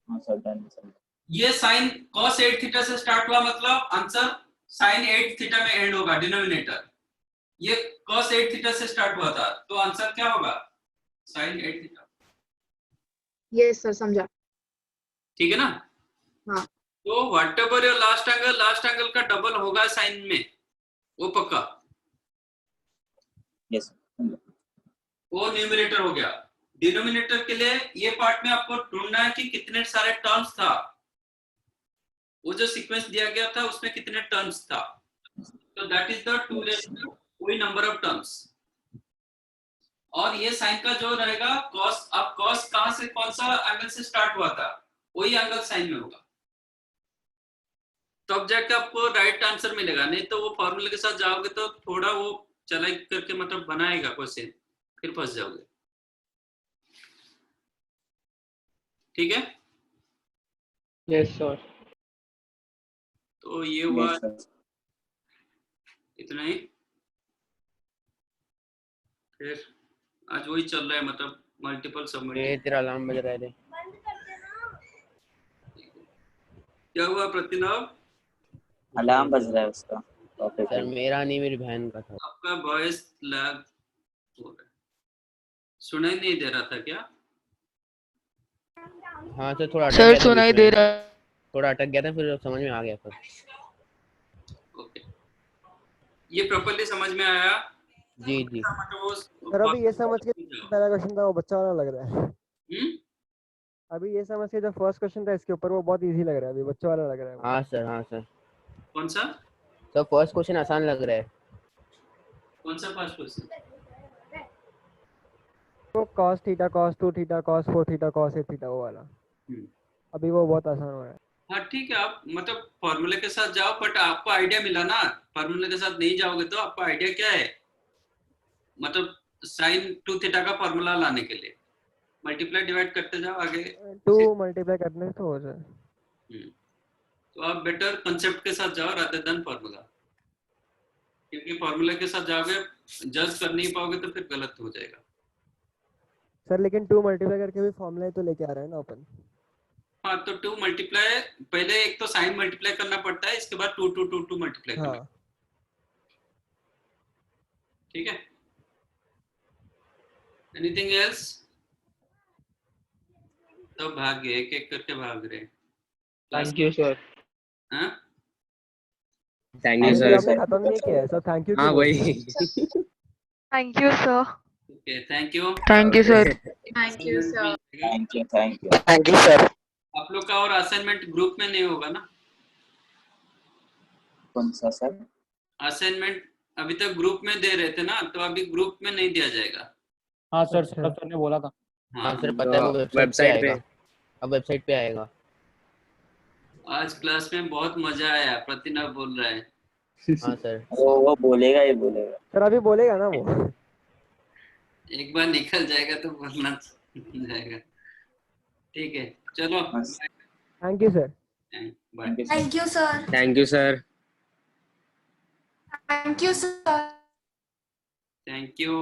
हाँ सर, डन सर। ये साइन cos 8 थीटा से स्टार्ट हुआ, मतलब आंसर साइन 8 थीटा में एंड होगा डिनोमिनेटर। ये cos 8 थीटा से स्टार्ट हुआ था, तो आंसर क्या होगा? Sign 8 theta. यस सर समझा। ठीक है ना? हाँ। तो what your last angle का डबल होगा साइन में, वो पक्का। यस वो न्यूमरेटर हो गया। डिनोमिनेटर के लिए ये पार्ट में आपको ढूंढना है कि कितने सारे टर्म्स था, वो जो सीक्वेंस दिया गया था उसमें कितने टर्म्स था। तो दैट इज द 2 कोई नंबर ऑफ टर्म्स। और ये साइन का जो रहेगा कॉस, अब कॉस कहां से कौन सा एंगल से स्टार्ट हुआ था, वही एंगल साइन में होगा, तब जाके आपको राइट आंसर मिलेगा। नहीं तो वो फॉर्मूले के साथ जाओगे तो थोड़ा वो चलाई करके मतलब बनाएगा क्वेश्चन, फिर फंस जाओगे। ठीक है, यस सर। तो ये हुआ यस सर। इतना ही। फिर आज वही चल रहा है, मतलब मल्टीपल सबमिट। तेरा अलार्म बज रहा है। क्या हुआ प्रतिनव? अलार्म बज रहा है उसका टॉपिक सर मेरा नहीं, मेरी बहन का था। आपका वॉइस लैग हो रहा है, सुनाई नहीं दे रहा था क्या? हाँ सर थोड़ा सर सुनाई दे रहा है। थोड़ा अटक गया था, फिर समझ में आ गया सर। ओके, ये प्रॉपर्ली समझ में आया? जी जी सर अभी ये समझ के पहला क्वेश्चन था वो बच्चा वाला लग रहा है। अभी ये समझ के जो फर्स्ट क्वेश्चन था इसके ऊपर वो बहुत इजी लग रहा है, अभी बच्चा वाला लग रहा है। हाँ सर, हाँ सर। कौन सा? सर फर्स्ट क्वेश्चन आसान लग रहा है। कौन सा फर्स्ट क्वेश्चन? वो cos theta cos 2 theta cos 4 theta cos 8 theta वो वाला, अभी वो बहुत आसान हो रहा है। हाँ ठीक है, आप मतलब फॉर्मूले के साथ जाओ, बट आपको आइडिया मिला ना। फॉर्मूले के साथ नहीं जाओगे तो आपका आइडिया क्या है, मतलब साइन 2 थीटा का फॉर्मूला लाने के लिए मल्टीप्लाई डिवाइड करते जाओ आगे। 2 मल्टीप्लाई करने से हो जाए। तो आप बेटर कंसेप्ट के साथ जाओ रादर देन फॉर्मूला, क्योंकि फॉर्मूले के साथ जाओगे जज कर नहीं पाओगे तो फिर गलत हो जाएगा। सर लेकिन 2 मल्टीप्लाई करके भी फॉर्मूला तो लेके आ रहे हैं ना अपन। हाँ तो 2 मल्टीप्लाई, पहले एक तो साइन मल्टीप्लाई करना पड़ता है, इसके बाद 2 2 2 2 मल्टीप्लाई करना। हाँ ठीक है, एनीथिंग एल्स? तो भाग गए, एक एक करके भाग रहे। Thank you sir. हाँ थैंक यू आपने सर। खत्म नहीं किया है सर, थैंक यू। हाँ वही। Thank you sir. Okay, thank you. Thank you sir. Thank you, sir. Thank you thank you. Thank you sir. आप लोग का और असाइनमेंट ग्रुप में नहीं होगा ना? कौन सा सर? असाइनमेंट अभी तक ग्रुप में दे रहे थे ना, तो अभी ग्रुप में नहीं दिया जाएगा। हाँ सर, सर ने बोला था। हाँ सर पता है, वो वेबसाइट पे आएगा। अब वेबसाइट पे आएगा। आज क्लास में बहुत मजा आया, प्रतिनव बोल रहा है। हाँ सर। वो बोलेगा ही बोलेगा। सर अभी बोलेगा ना वो। एक बार निकल जाएगा तो बोलना जाएगा। ठीक है, चलो thank you sir. Bye. Thank you, sir. Thank you sir. Thank you, sir. Thank you.